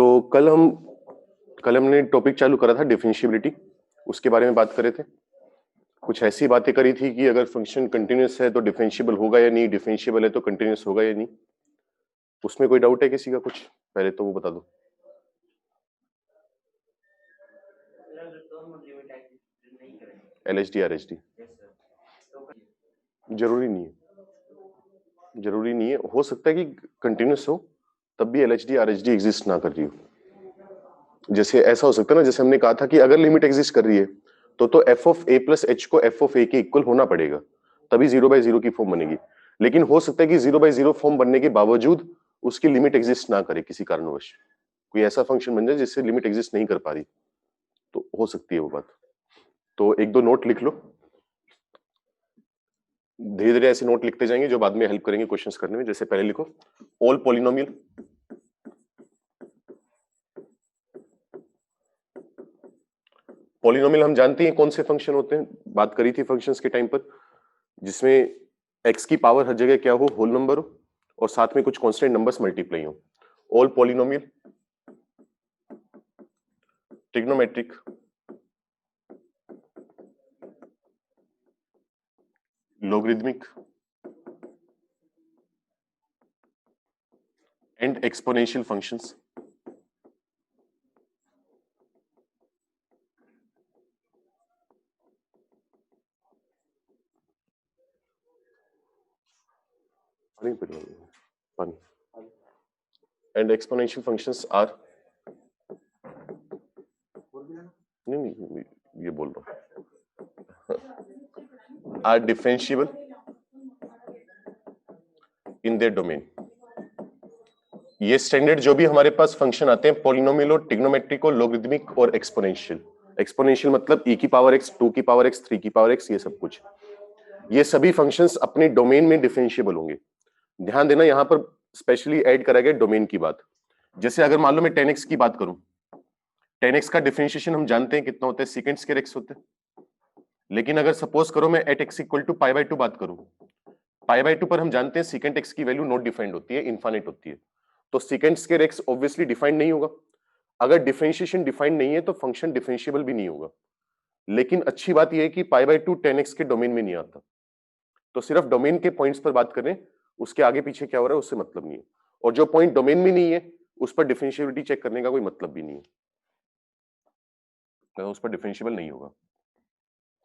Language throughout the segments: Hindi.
तो कल हमने टॉपिक चालू करा था डिफरेंशियबिलिटी, उसके बारे में बात कर रहे थे। कुछ ऐसी बातें करी थी कि अगर फंक्शन कंटिन्यूअस है तो डिफरेंशियबल होगा या नहीं, डिफरेंशियबल है तो कंटिन्यूअस होगा या नहीं। उसमें कोई डाउट है किसी का? कुछ पहले तो वो बता दो। LHD RHD जरूरी नहीं है, जरूरी नहीं है। हो सकता है कि कंटिन्यूअस हो तब भी LHD RHD एग्जिस्ट ना कर रही हो। जैसे ऐसा हो सकता है ना, जैसे हमने कहा था कि अगर लिमिट एग्जिस्ट कर रही है तो f of a plus h को f ऑफ a के इक्वल होना पड़ेगा, तभी 0/0 की फॉर्म बनेगी। लेकिन हो सकता है कि 0/0 फॉर्म बनने के बावजूद उसकी लिमिट एग्जिस्ट ना करे किसी कारणवश, कोई ऐसा फंक्शन बन जाए जिससे लिमिट एग्जिस्ट नहीं कर पा रही, तो हो सकती है वो बात। तो एक दो नोट लिख लो, धीरे धीरे ऐसे नोट लिखते जाएंगे जो बाद में हेल्प करेंगे क्वेश्चंस करने में। जैसे पहले लिखो ऑल पॉलिनोमियल पॉलिनोमियल हम जानते हैं कौन से फंक्शन होते हैं, बात करी थी फंक्शंस के टाइम पर, जिसमें x की पावर हर जगह क्या हो, होल नंबर हो, और साथ में कुछ कांस्टेंट नंबर्स मल्टीप्लाई हो। All polynomial trigonometric logarithmic and exponential functions. And exponential functions are नहीं ये बोल रहा हूँ are differentiable in their domain। ये स्टैंडर्ड जो भी हमारे पास फंक्शन आते हैं पॉलिनोमियल और ट्रिग्नोमेट्रिक और लोगरिथमिक और एक्सपोनेंशियल। एक्सपोनेंशियल मतलब e की पावर x, 2 की पावर x, 3 की पावर x, ये सब कुछ, ये सभी फंक्शंस अपने डोमेन में डिफरेंशिएबल होंगे। ध्यान देना यहां पर स्पेशली ऐड करा गया डोमेन की बात। जैसे अगर मान लो मैं 10x की बात करूं, 10x का डिफरेंशिएशन हम जानते हैं कितना होता है, सेकंड स्क्वायर x होता है। लेकिन अगर सपोज करो मैं एट x इक्वल टू π/2 बात करूं, π/2 पर हम जानते हैं सेकंड x की वैल्यू नॉट डिफाइंड होती है, इनफाइनाइट होती है, तो second square x obviously defined नहीं होगा। अगर डिफरेंशिएशन डिफाइंड नहीं है तो फंक्शन डिफरेंशिएबल भी नहीं होगा। लेकिन अच्छी बात यह है कि π/2 10x के डोमेन में नहीं आता, तो सिर्फ डोमेन के पॉइंट्स पर बात करें, उसके आगे पीछे क्या हो रहा है उससे मतलब नहीं है। और जो पॉइंट डोमेन में नहीं है उस पर डिफरेंशिएबिलिटी चेक करने का कोई मतलब भी नहीं है, तो उस पर डिफरेंशिएबल नहीं होगा।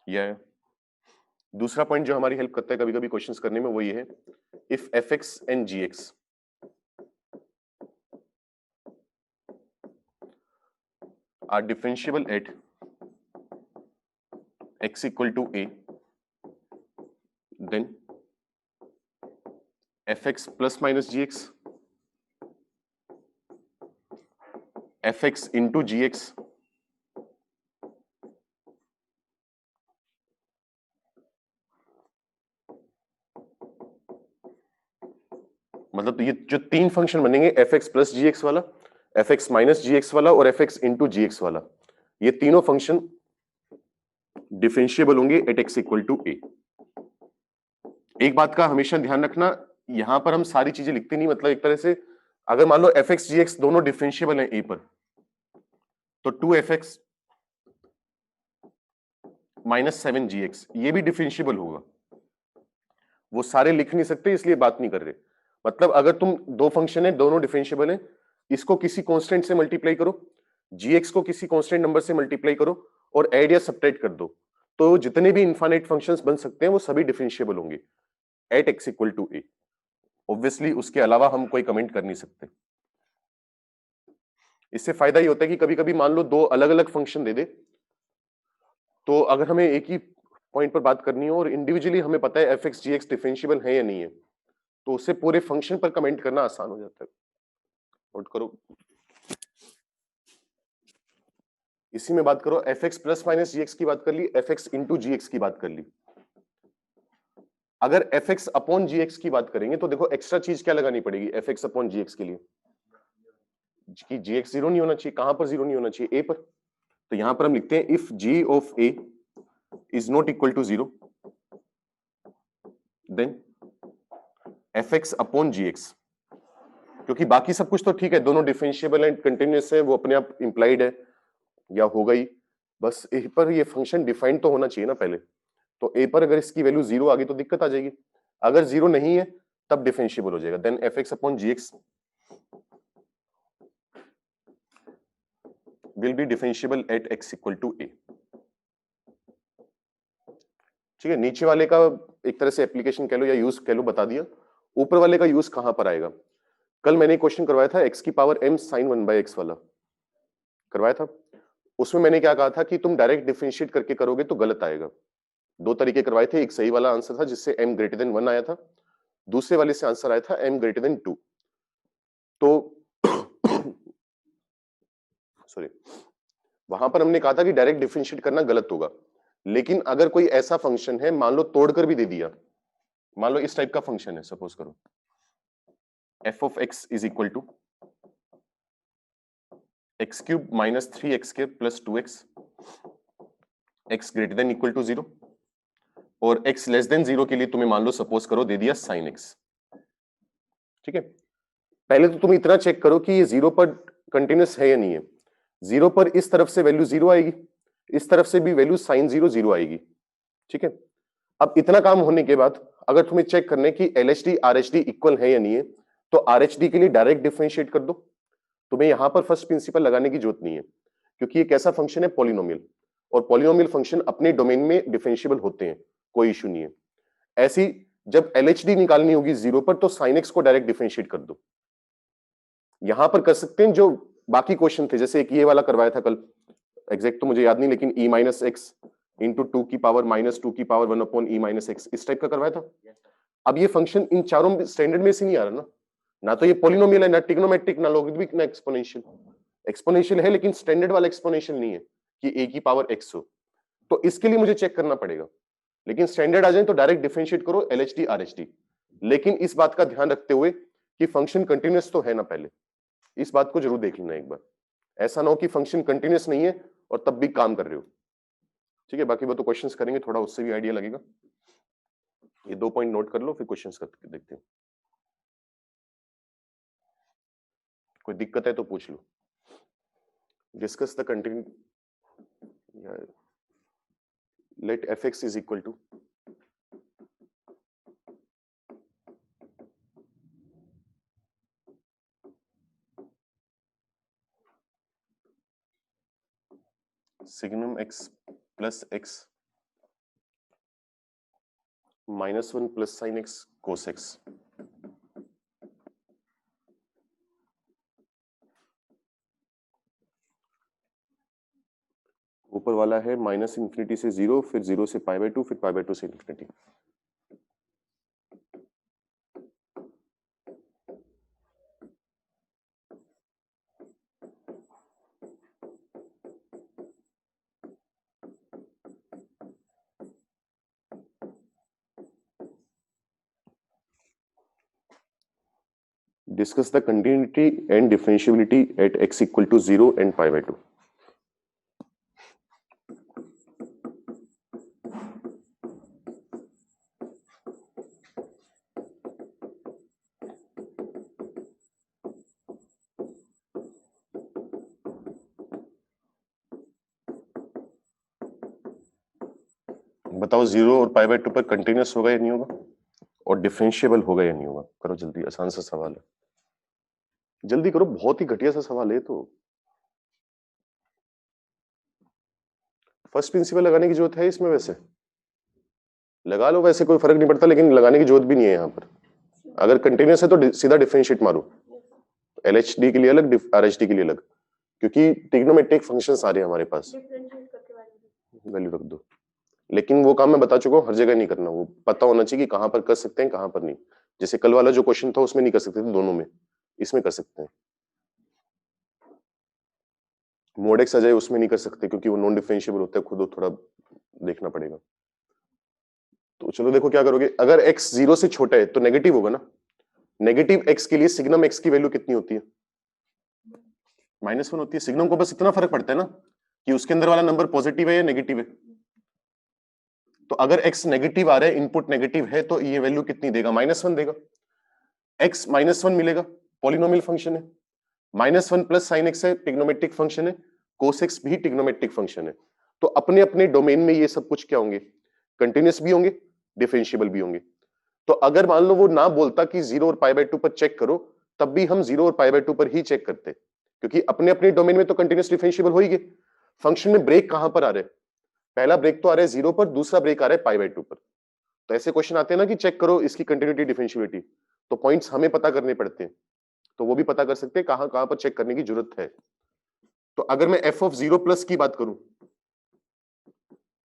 यह दूसरा पॉइंट जो हमारी हेल्प करता है कभी कभी क्वेश्चंस करने में, वो ये है if fx and gx are differentiable at x equal to a, then fx plus minus gx, fx into gx मतलब ये जो तीन फंक्शन बनेंगे fx प्लस gx वाला, fx माइनस gx वाला और fx into gx वाला, ये तीनों फंक्शन डिफरेंशिएबल होंगे at x equal to a। एक बात का हमेशा ध्यान रखना, यहां पर हम सारी चीजें लिखते नहीं, मतलब एक तरह से अगर मान लो fx gx दोनों डिफरेंशिएबल हैं a पर, तो 2fx माइनस 7gx ये भी डिफरेंशिएबल होगा। वो सारे लिख नहीं सकते इसलिए बात नहीं कर रहे। मतलब अगर तुम दो फंक्शन है दोनों डिफरेंशिएबल है, इसको किसी कांस्टेंट से मल्टीप्लाई करो, gx को किसी कांस्टेंट नंबर से मल्टीप्लाई करो और ऐड या सब्ट्रैक्ट कर दो, तो जितने भी इनफाइनाइट फंक्शंस बन सकते हैं वो सभी डिफरेंशिएबल होंगे at x equal to a। Obviously उसके अलावा हम कोई कमेंट कर नहीं सकते। इससे फायदा ये होता है कि कभी कभी मान लो दो अलग अलग फंक्शन दे दे, तो अगर हमें एक ही पॉइंट पर बात करनी हो और इंडिविजुअली हमें पता है एफ एक्स जी एक्स डिफरेंशिएबल है या नहीं है, तो उससे पूरे फंक्शन पर कमेंट करना आसान हो जाता है। नोट करो, इसी में बात करो एफ एक्स प्लस माइनस जी एक्स की बात कर ली, एफ एक्स इंटू जी एक्स की बात कर ली। अगर F x upon g x की बात करेंगे तो देखो एक्स्ट्रा चीज क्या लगानी पड़ेगी F x upon g x के लिए, कि जी एक्स जीरो नहीं होना चाहिए। कहां पर जीरो नहीं होना चाहिए? ए पर। तो यहां पर हम लिखते हैं if g of a is not equal to zero then f x upon g x क्योंकि बाकी सब कुछ तो ठीक है, दोनों डिफरेंशिएबल एंड कंटिन्यूअस है, वो अपने आप इंप्लाइड है या होगा ही, बस ए पर ये फंक्शन डिफाइंड तो होना चाहिए ना पहले। तो ए पर अगर इसकी वैल्यू 0 आ गई तो दिक्कत आ जाएगी, अगर 0 नहीं है तब डिफरेंशिएबल हो जाएगा, then fx upon gx will be differentiable at x equal to a। ठीक है, नीचे वाले का एक तरह से एप्लीकेशन कह लो या यूज कह लो बता दिया, ऊपर वाले का यूज कहां पर आएगा। कल मैंने क्वेश्चन करवाया था x की पावर m sin 1/x वाला करवाया था, उसमें मैंने क्या कहा था कि तुम डायरेक्ट डिफरेंशिएट करके करोगे तो गलत आएगा। दो तरीके करवाए थे, एक सही वाला आंसर था जिससे m ग्रेटर देन 1 आया था, दूसरे वाले से आंसर आया था m ग्रेटर देन 2। तो सॉरी, वहां पर हमने कहा था कि डायरेक्ट डिफरेंशिएट करना गलत होगा, लेकिन अगर कोई ऐसा फंक्शन है, मान लो तोड़कर भी दे दिया, मान लो इस टाइप का फंक्शन है, सपोज करो f of x is equal to x cube minus 3x square plus 2x, x greater than equal to 0 और x लेस देन 0 के लिए तुम्हें मान लो सपोज करो दे दिया sin x। ठीक है, पहले तो तुम इतना चेक करो कि ये 0 पर कंटिन्यूअस है या नहीं है। 0 पर इस तरफ से वैल्यू 0 आएगी, इस तरफ से भी वैल्यू sin 0 0 आएगी। ठीक है, अब इतना काम होने के बाद अगर तुम्हें चेक करने की LHD RHD इक्वल है या नहीं है, तो RHD के लिए डायरेक्ट डिफरेंशिएट कर दो, तुम्हें यहां पर फर्स्ट प्रिंसिपल लगाने की जरूरत नहीं है, क्योंकि ये कैसा फंक्शन है, पॉलिनोमियल, और पॉलिनोमियल फंक्शन अपने डोमेन में डिफरेंशिएबल होते हैं, कोई इशू नहीं है। ऐसी जब LHD निकालनी होगी 0 पर तो sin x को डायरेक्ट डिफरेंशिएट कर दो, यहां पर कर सकते हैं जो बाकी क्वेश्चन थे, जैसे एक ये वाला करवाया था कल, एग्जैक्ट तो मुझे याद नहीं, लेकिन e माइनस एक्स इंटू 2 की पावर माइनस 2 की power 1 upon e minus x, इस टाइप का करवाया था। अब ये फंक्शन इन चारों स्टैंडर्ड में से नहीं आ रहा ना तो ये पॉलिनोमियल है, ना ट्रिग्नोमेट्रिक, ना लॉगरिथमिक, ना एक्सपोनेंशियल। एक्सपोनेंशियल है लेकिन स्टैंडर्ड वाला एक्सपोनेंशियल नहीं है कि a की पावर x हो, तो इसके लिए मुझे चेक करना पड़ेगा। लेकिन स्टैंडर्ड आ जाए तो डायरेक्ट डिफरेंशिएट करो LHD RHD, लेकिन इस बात का ध्यान रखते हुए कि फंक्शन कंटिन्यूअस तो है ना, पहले इस बात को जरूर देख लेना एक बार, ऐसा ना हो कि फंक्शन कंटिन्यूअस नहीं है और तब भी काम कर रहे हो। ठीक है, बाकी वो तो क्वेश्चंस करेंगे, थोड़ा उससे भी आइडिया लगेगा। ये 2 पॉइंट नोट कर लो, फिर क्वेश्चंस करके देखते हैं, कोई दिक्कत है तो पूछ लो। Discuss the continue, let fx is equal to signum x plus x minus 1 plus sine x cos x। ऊपर वाला है माइनस इंफिनिटी से 0, फिर 0 से π/2, फिर π/2 से infinity. Discuss the continuity and differentiability at x equal to 0 and π/2। बताओ 0 और π/2 पर कंटिन्यूअस होगा या नहीं होगा, और डिफरेंशिएबल होगा या नहीं होगा। करो जल्दी, आसान सा सवाल है, जल्दी करो, बहुत ही घटिया सा सवाल है। तो फर्स्ट प्रिंसिपल लगाने की जरूरत है इसमें, वैसे लगा लो, वैसे कोई फर्क नहीं पड़ता, लेकिन लगाने की जरूरत भी नहीं है यहाँ पर। अगर कंटिन्यूअस है तो सीधा डिफरेंशिएट मारो, LHD के लिए अलग, RHD के लिए अलग, क्योंकि ट्रिग्नोमेट्रिक फंक्शंस आ रहे हैं हमारे पास, वैल्यू रख दो। लेकिन वो काम मैं बता चुका हूँ, हर जगह नहीं करना, वो पता होना चाहिए कि कहां पर कर सकते हैं कहां पर नहीं। जैसे कल वाला जो क्वेश्चन था उसमें नहीं कर सकते थे दोनों में, इसमें कर सकते हैं। मोड एक्स आ जाए उसमें नहीं कर सकते क्योंकि वो नॉन डिफरेंशिएबल होता है, खुद थोड़ा देखना पड़ेगा। तो चलो देखो क्या करोगे, अगर x 0 से छोटा है तो नेगेटिव होगा ना, नेगेटिव x के लिए सिग्नम x की वैल्यू कितनी होती है, -1 होती है। सिग्नम को बस इतना फर्क पड़ता है ना कि उसके अंदर वाला नंबर पॉजिटिव है या नेगेटिव है। तो अगर x नेगेटिव आ रहा है, इनपुट नेगेटिव है, तो ये वैल्यू कितनी देगा, -1 देगा। x -1 मिलेगा, पॉलिनोमियल फंक्शन है, -1 प्लस साइन एक्स है ट्रिग्नोमेट्रिक फंक्शन है, कोस एक्स भी ट्रिग्नोमेट्रिक फंक्शन है। तो अपने अपने डोमेन में ये सब कुछ क्या होंगे, कंटिन्यूअस भी होंगे, डिफरेंशिएबल भी होंगे। तो अगर मान लो वो ना बोलता कि 0 और π/2 पर चेक करो, तब भी हम 0 और π/2 पर ही चेक करते, क्योंकि अपने अपने डोमेन में तो कंटिन्यूअस डिफरेंशिएबल हो ही गए। फंक्शन में ब्रेक कहां पर आ रहे हैं, पहला ब्रेक तो आ रहा है 0 पर, दूसरा ब्रेक आ रहा है π/2 पर। तो ऐसे क्वेश्चन आते हैं ना कि चेक करो इसकी कंटिन्यूटी डिफरेंशिएबिलिटी, तो पॉइंट्स हमें पता करने पड़ते हैं, तो वो भी पता कर सकते हैं कहां कहां पर चेक करने की जरूरत है। तो अगर मैं f ऑफ 0 प्लस की बात करूं,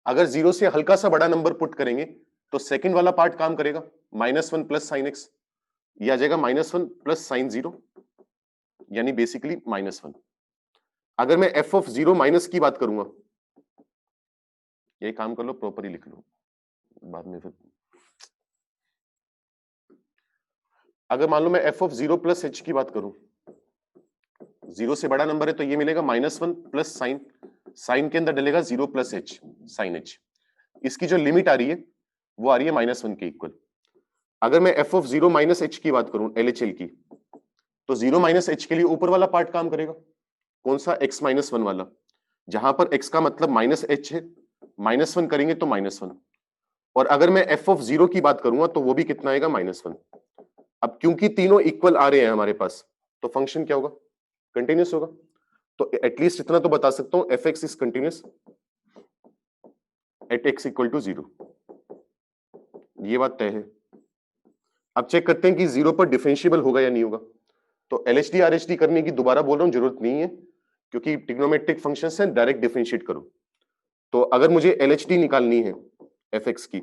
अगर 0 से हल्का सा बड़ा नंबर पुट करेंगे तो सेकंड वाला पार्ट काम करेगा, -1 प्लस साइन एक्स, ये आ जाएगा -1 प्लस साइन 0, यानी बेसिकली -1। अगर मैं f ऑफ 0 माइनस की बात करूंगा, ये काम कर लो प्रॉपरली लिख लो बाद में फिर। अगर मान लो मैं f ऑफ 0 प्लस h की बात करूं, 0 से बड़ा नंबर है तो ये मिलेगा -1 प्लस साइन, साइन के अंदर डलेगा 0 प्लस h, साइन h। इसकी जो लिमिट आ रही है वो आ रही है -1 के इक्वल। अगर मैं f ऑफ 0 माइनस h की बात करूं, LHL की, तो 0 माइनस h के लिए ऊपर वाला पार्ट काम करेगा, कौन सा, x माइनस 1 वाला, जहां पर x का मतलब माइनस h है, -1 करेंगे तो -1। और अगर मैं f ऑफ 0 की बात करूंगा तो वो भी कितना आएगा, -1। अब क्योंकि तीनों इक्वल आ रहे हैं हमारे पास, तो फंक्शन क्या होगा, कंटिन्यूअस होगा। तो एटलीस्ट इतना तो बता सकता हूं, f x is continuous at x equal to 0, ये बात तय है। अब चेक करते हैं कि 0 पर डिफरेंशिएबल होगा या नहीं होगा। तो एलएचडी आरएचडी करने की दोबारा बोल रहा हूं, जरूरत नहीं है, क्योंकि ट्रिग्नोमेट्रिक फंक्शन से डायरेक्ट डिफरेंशिएट करो। तो अगर मुझे एलएचडी निकालनी है एफ एक्स की,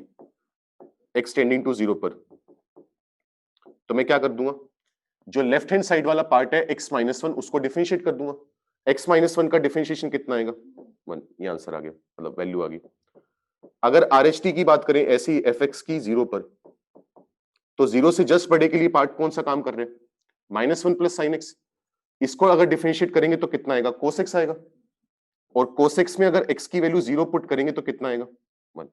एक्स टेंडिंग टू 0 पर, तो मैं क्या कर दूंगा, जो लेफ्ट हैंड साइड वाला पार्ट है x-1 उसको डिफरेंशिएट कर दूंगा। x-1 का डिफरेंशिएशन कितना आएगा, 1, ये आंसर आ गया, मतलब वैल्यू आ गई। अगर आरएचटी की बात करें ऐसी fx की 0 पर, तो 0 से जस्ट बड़े के लिए पार्ट कौन सा काम कर रहे हैं, -1 प्लस साइन एक्स। इसको अगर डिफरेंशिएट करेंगे तो कितना आएगा, कोस एक्स आएगा। और कोस एक्स में अगर x की वैल्यू 0 पुट करेंगे तो कितना आएगा, 1।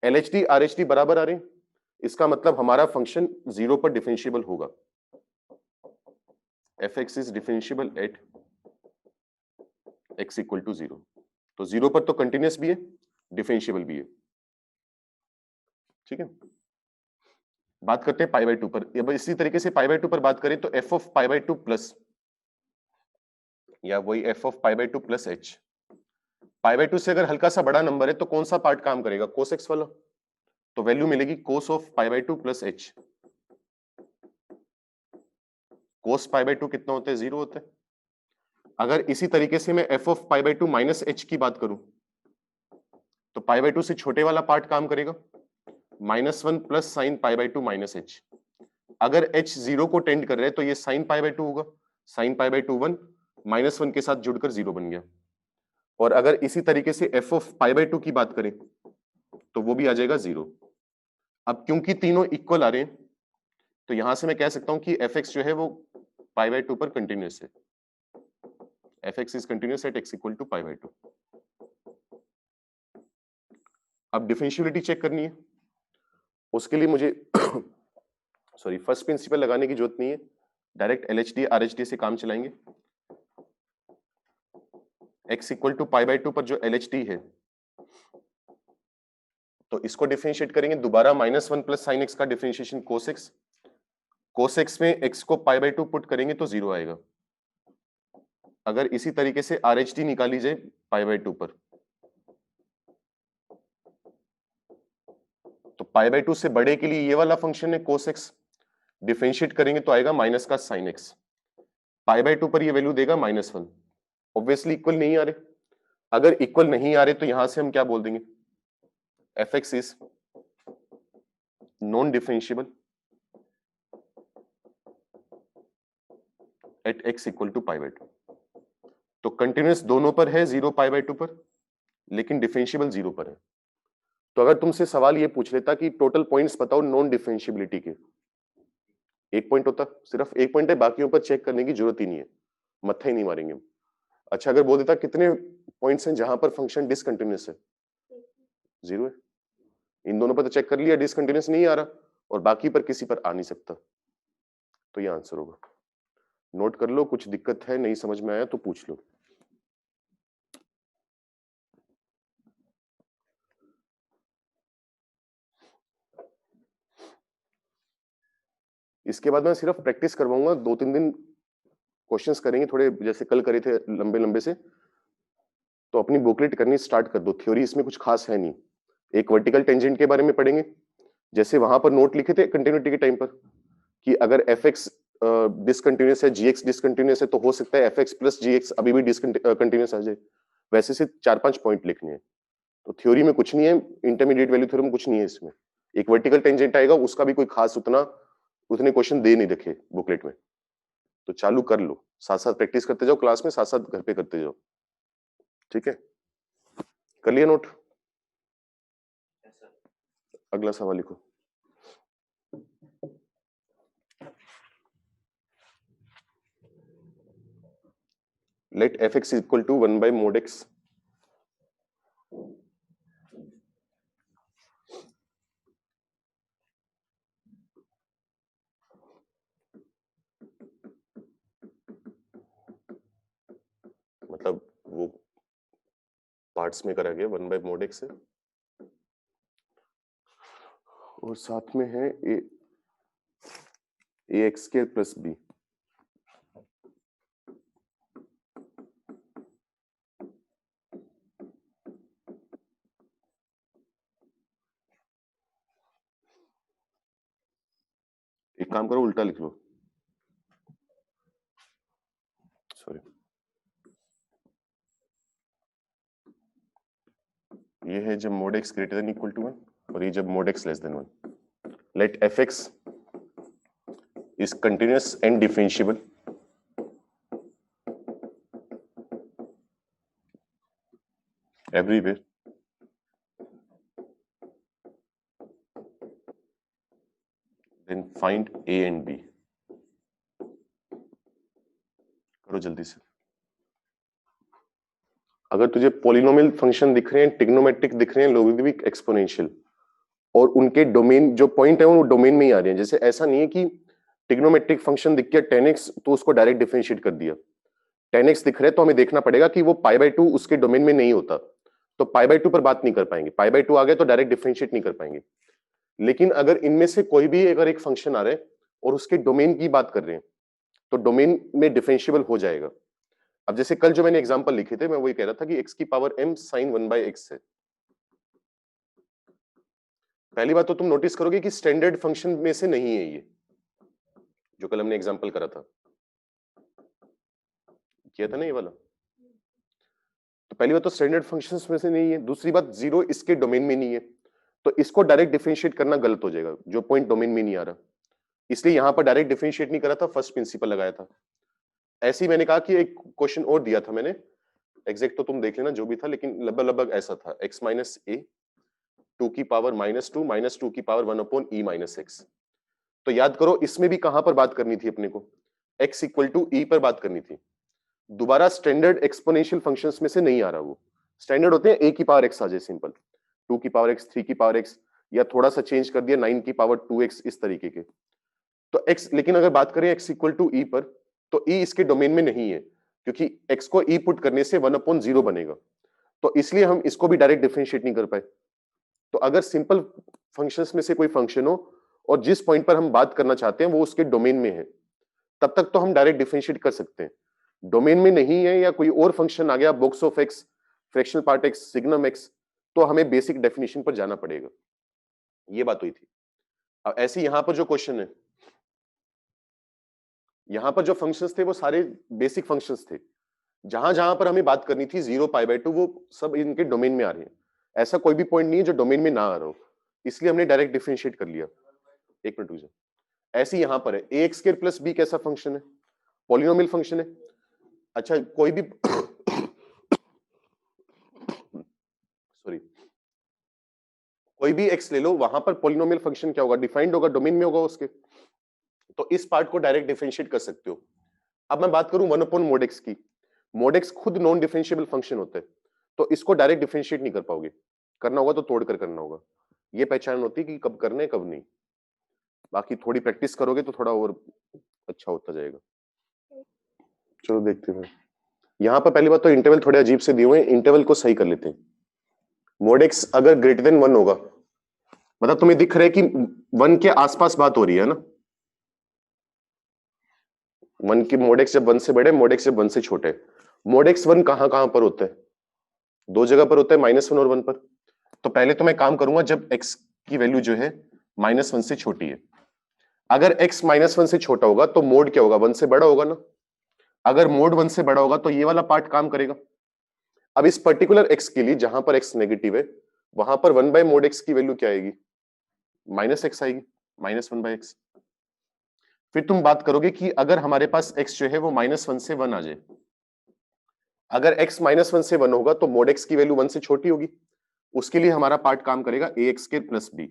एलएचडी आरएचडी बराबर आ रहे हैं, इसका मतलब हमारा फंक्शन 0 पर डिफरेंशिएबल होगा। fx is differentiable at x equal to 0। तो 0 पर तो कंटिन्यूअस भी है, डिफरेंशिएबल भी है, ठीक है। बात करते हैं π/2 पर। अब इसी तरीके से π/2 पर बात करें तो f ऑफ π/2 प्लस, या वही f ऑफ π/2 प्लस h, π/2 से अगर हल्का सा बड़ा नंबर है तो कौन सा पार्ट काम करेगा, कोस एक्स वाला, तो वैल्यू मिलेगी कोस ऑफ π/2 प्लस h। कोस π/2 कितना होता है, 0 होता है। अगर इसी तरीके से मैं f ऑफ π/2 माइनस h की बात करूं, तो π/2 से छोटे वाला पार्ट काम करेगा, -1 प्लस साइन π/2 माइनस h। अगर h 0 को टेंड कर रहे हैं तो ये साइन π/2 होगा, साइन π/2 1, -1 के साथ जुड़कर 0 बन गया। और अगर इसी तरीके से f ऑफ π/2 की बात करें तो वो भी आ जाएगा 0। अब क्योंकि तीनों इक्वल आ रहे हैं, तो यहां से मैं कह सकता हूं कि fx जो है वो π/2 पर कंटिन्यूअस है, fx is continuous at x equal to π/2। अब डिफरेंशियबिलिटी चेक करनी है, उसके लिए मुझे सॉरी फर्स्ट प्रिंसिपल लगाने की जरूरत नहीं है, डायरेक्ट एलएचडी आरएचडी से काम चलाएंगे। x इक्वल टू π/2 पर जो एलएचडी है, तो इसको डिफरेंशिएट करेंगे दोबारा, -1 प्लस साइन एक्स का differentiation cos x, cos x में x को π/2 पुट करेंगे तो 0 आएगा। अगर इसी तरीके से आरएचडी निकाली जाए π/2 पर, तो π/2 से बड़े के लिए ये वाला फंक्शन है कोस एक्स, डिफरेंशिएट करेंगे तो आएगा माइनस का साइन एक्स, π/2 पर ये वैल्यू देगा -1। ऑब्वियसली इक्वल नहीं आ रहे, अगर इक्वल नहीं आ रहे तो यहां से हम क्या बोल देंगे, fx is non differentiable at x equal to π/2। तो कंटिन्यूअस दोनों पर है 0 π/2 पर, लेकिन डिफरेंशिएबल 0 पर है। तो अगर तुमसे सवाल ये पूछ लेता कि टोटल पॉइंट्स बताओ नॉन डिफरेंशिएबिलिटी के, एक पॉइंट होता, सिर्फ एक पॉइंट है, बाकियों पर चेक करने की जरूरत ही नहीं है, मत्था ही नहीं मारेंगे। अच्छा अगर बोल देता कितने पॉइंट्स हैं जहां पर फंक्शन डिसकंटिन्यूअस है, 0 है। इन दोनों पर तो चेक कर लिया, डिसकंटिन्यूअस नहीं आ रहा, और बाकी पर किसी पर आ नहीं सकता, तो ये आंसर होगा। नोट कर लो, कुछ दिक्कत है नहीं समझ में आया तो पूछ लो। इसके बाद मैं सिर्फ प्रैक्टिस करवाऊंगा, 2-3 दिन क्वेश्चंस करेंगे थोड़े, जैसे कल करे थे लंबे लंबे से। तो अपनी बुकलेट करनी स्टार्ट कर दो, थ्योरी इसमें कुछ खास है नहीं। एक वर्टिकल टेंजेंट के बारे में पढ़ेंगे, जैसे वहां पर नोट लिखे थे कंटिन्यूटी के टाइम पर कि अगर एफ एक्स डिसकंटिन्यूस है, जी एक्स डिसकंटिन्यूस है, तो हो सकता है एफ एक्स प्लस जी एक्स अभी भी डिसकंटिन्यूस आ जाए। वैसे से 4-5 पॉइंट लिखने हैं। तो थ्योरी में कुछ नहीं है, इंटरमीडिएट वैल्यू थ्योरम कुछ नहीं है इसमें। एक वर्टिकल टेंजेंट आएगा, उसका भी कोई खास उतने क्वेश्चन दे नहीं रखे बुकलेट में। तो चालू कर लो, साथ साथ प्रैक्टिस करते जाओ, क्लास में साथ साथ घर पे करते जाओ। ठीक है, कर लिया नोट? अगला सवाल लिखो। Let f x equal to 1/mod x। मतलब वो पार्ट्स में करा गया 1/mod x है, और साथ में है ए एक्स स्क्वायर प्लस बी। एक काम करो, उल्टा लिख लो, सॉरी। ये है जब mod x greater than equal to 1, और ये जब mod x less than 1। Let f x is continuous and differentiable everywhere, then find a and b। करो जल्दी से। अगर तुझे पॉलिनोमियल फंक्शन दिख रहे हैं, ट्रिग्नोमेट्रिक दिख रहे हैं, लोगरिथमिक, एक्सपोनेंशियल, और उनके डोमेन जो पॉइंट है वो डोमेन में ही आ रहे हैं। जैसे ऐसा नहीं है कि ट्रिग्नोमेट्रिक फंक्शन दिख गया 10x तो उसको डायरेक्ट डिफरेंशिएट कर दिया। 10x दिख रहा है तो हमें देखना पड़ेगा कि वो π/2 उसके डोमेन में नहीं होता, तो π/2 पर बात नहीं कर पाएंगे। π/2 आ गया तो डायरेक्ट डिफरेंशिएट नहीं कर पाएंगे। लेकिन अगर इनमें से कोई भी अगर एक फंक्शन आ रहा है और उसके डोमेन की बात कर रहे हैं, तो डोमेन में डिफरेंशिएबल हो जाएगा। अब जैसे कल जो मैंने एग्जांपल लिखे थे, मैं वही कह रहा था कि x की पावर m sin 1/x है। पहली बात तो तुम नोटिस करोगे कि स्टैंडर्ड फंक्शन में से नहीं है ये, जो कल हमने एग्जांपल करा था, किया था ना ये वाला। तो पहली बात तो स्टैंडर्ड फंक्शंस में से नहीं है। दूसरी बात, जीरो इसके डोमेन में नहीं है, तो इसको डायरेक्ट डिफरेंशिएट करना गलत हो जाएगा, जो पॉइंट डोमेन में नहीं आ रहा। इसलिए यहां पर डायरेक्ट डिफरेंशिएट नहीं करा था, फर्स्ट प्रिंसिपल लगाया था। ऐसे ही मैंने कहा कि एक क्वेश्चन और दिया था मैंने, एग्जैक्ट तो तुम देख लेना जो भी था, लेकिन लगभग लगभग ऐसा था, x माइनस ए 2 की पावर -2 -2 की पावर 1/e-x। तो याद करो इसमें भी कहां पर बात करनी थी अपने को, x इक्वल टू e पर बात करनी थी। दोबारा स्टैंडर्ड एक्सपोनेंशियल फंक्शंस में से नहीं आ रहा। वो स्टैंडर्ड होते हैं a की पावर x आ जाए सिंपल, 2 की पावर x, 3 की पावर x, या थोड़ा सा चेंज कर दिया 9 की पावर 2x, इस तरीके के। तो x, लेकिन अगर बात करें x इक्वल टू e पर, तो e इसके डोमेन में नहीं है, क्योंकि x को e पुट करने से 1/0 बनेगा, तो इसलिए हम इसको भी डायरेक्ट डिफरेंशिएट नहीं कर पाए। तो अगर सिंपल फंक्शंस में से कोई फंक्शन हो और जिस पॉइंट पर हम बात करना चाहते हैं वो उसके डोमेन में है, तब तक तो हम डायरेक्ट डिफरेंशिएट कर सकते हैं। डोमेन में नहीं है या कोई और फंक्शन आ गया, box of x, fractional part x, signum x, तो हमें बेसिक डेफिनेशन पर जाना पड़ेगा। ये बात हुई थी। अब ऐसे यहां पर जो क्वेश्चन है, यहां पर जो फंक्शंस थे वो सारे बेसिक फंक्शंस थे। जहां जहां पर हमें बात करनी थी 0 π/2, वो सब इनके डोमेन में आ रहे हैं। ऐसा कोई भी पॉइंट नहीं है जो डोमेन में ना आ रहा हो, इसलिए हमने डायरेक्ट डिफरेंशिएट कर लिया। एक मिनट रुक जाओ। ऐसे यहां पर है ax स्क्वायर प्लस b, कैसा फंक्शन है? पॉलिनोमियल फंक्शन है। अच्छा, कोई भी सॉरी, कोई भी x ले लो, वहां पर पॉलिनोमियल फंक्शन क्या होगा? डिफाइंड होगा, डोमेन में होगा उसके। तो इस पार्ट को डायरेक्ट डिफरेंशिएट कर सकते हो। अब मैं बात करूं 1/mod x की। mod x खुद नॉन डिफरेंशिएबल फंक्शन होता है, तो इसको डायरेक्ट डिफरेंशिएट नहीं कर पाओगे। करना होगा तो तोड़कर करना होगा। ये पहचान होती है कि कब करना है कब नहीं। बाकी थोड़ी प्रैक्टिस करोगे तो थोड़ा और अच्छा होता जाएगा। चलो देखते हैं। यहाँ पर पहली बात तो इंटरवल थोड़े अजीब से दिए हुए हैं, इंटरवल को सही कर लेते हैं। मोड एक्स अगर ग्रेटर देन 1 होगा, मतलब तुम्हें दिख रहा है कि 1 के आसपास बात हो रही है ना। 1 की मोड एक्स जब 1 से बड़े, मोड एक्स जब 1 से छोटे। मोड एक्स 1 कहां कहां पर होता है? दो जगह पर होता है, -1 और 1 पर। तो पहले तो मैं काम करूंगा जब x की वैल्यू जो है -1 से छोटी है। अगर x -1 से छोटा होगा तो मोड क्या होगा? 1 से बड़ा होगा ना। अगर मोड 1 से बड़ा होगा तो ये वाला पार्ट काम करेगा। अब इस पर्टिकुलर x के लिए जहां पर x नेगेटिव है, वहां पर 1 बाय मोड x की वैल्यू क्या आएगी? -x आएगी, -1 बाय x। फिर तुम बात करोगे कि अगर हमारे पास x जो है वो -1 से 1 आ जाए, अगर x -1 से 1 होगा तो मोड x की वैल्यू 1 से छोटी होगी। उसके लिए हमारा पार्ट काम करेगा ax के प्लस b।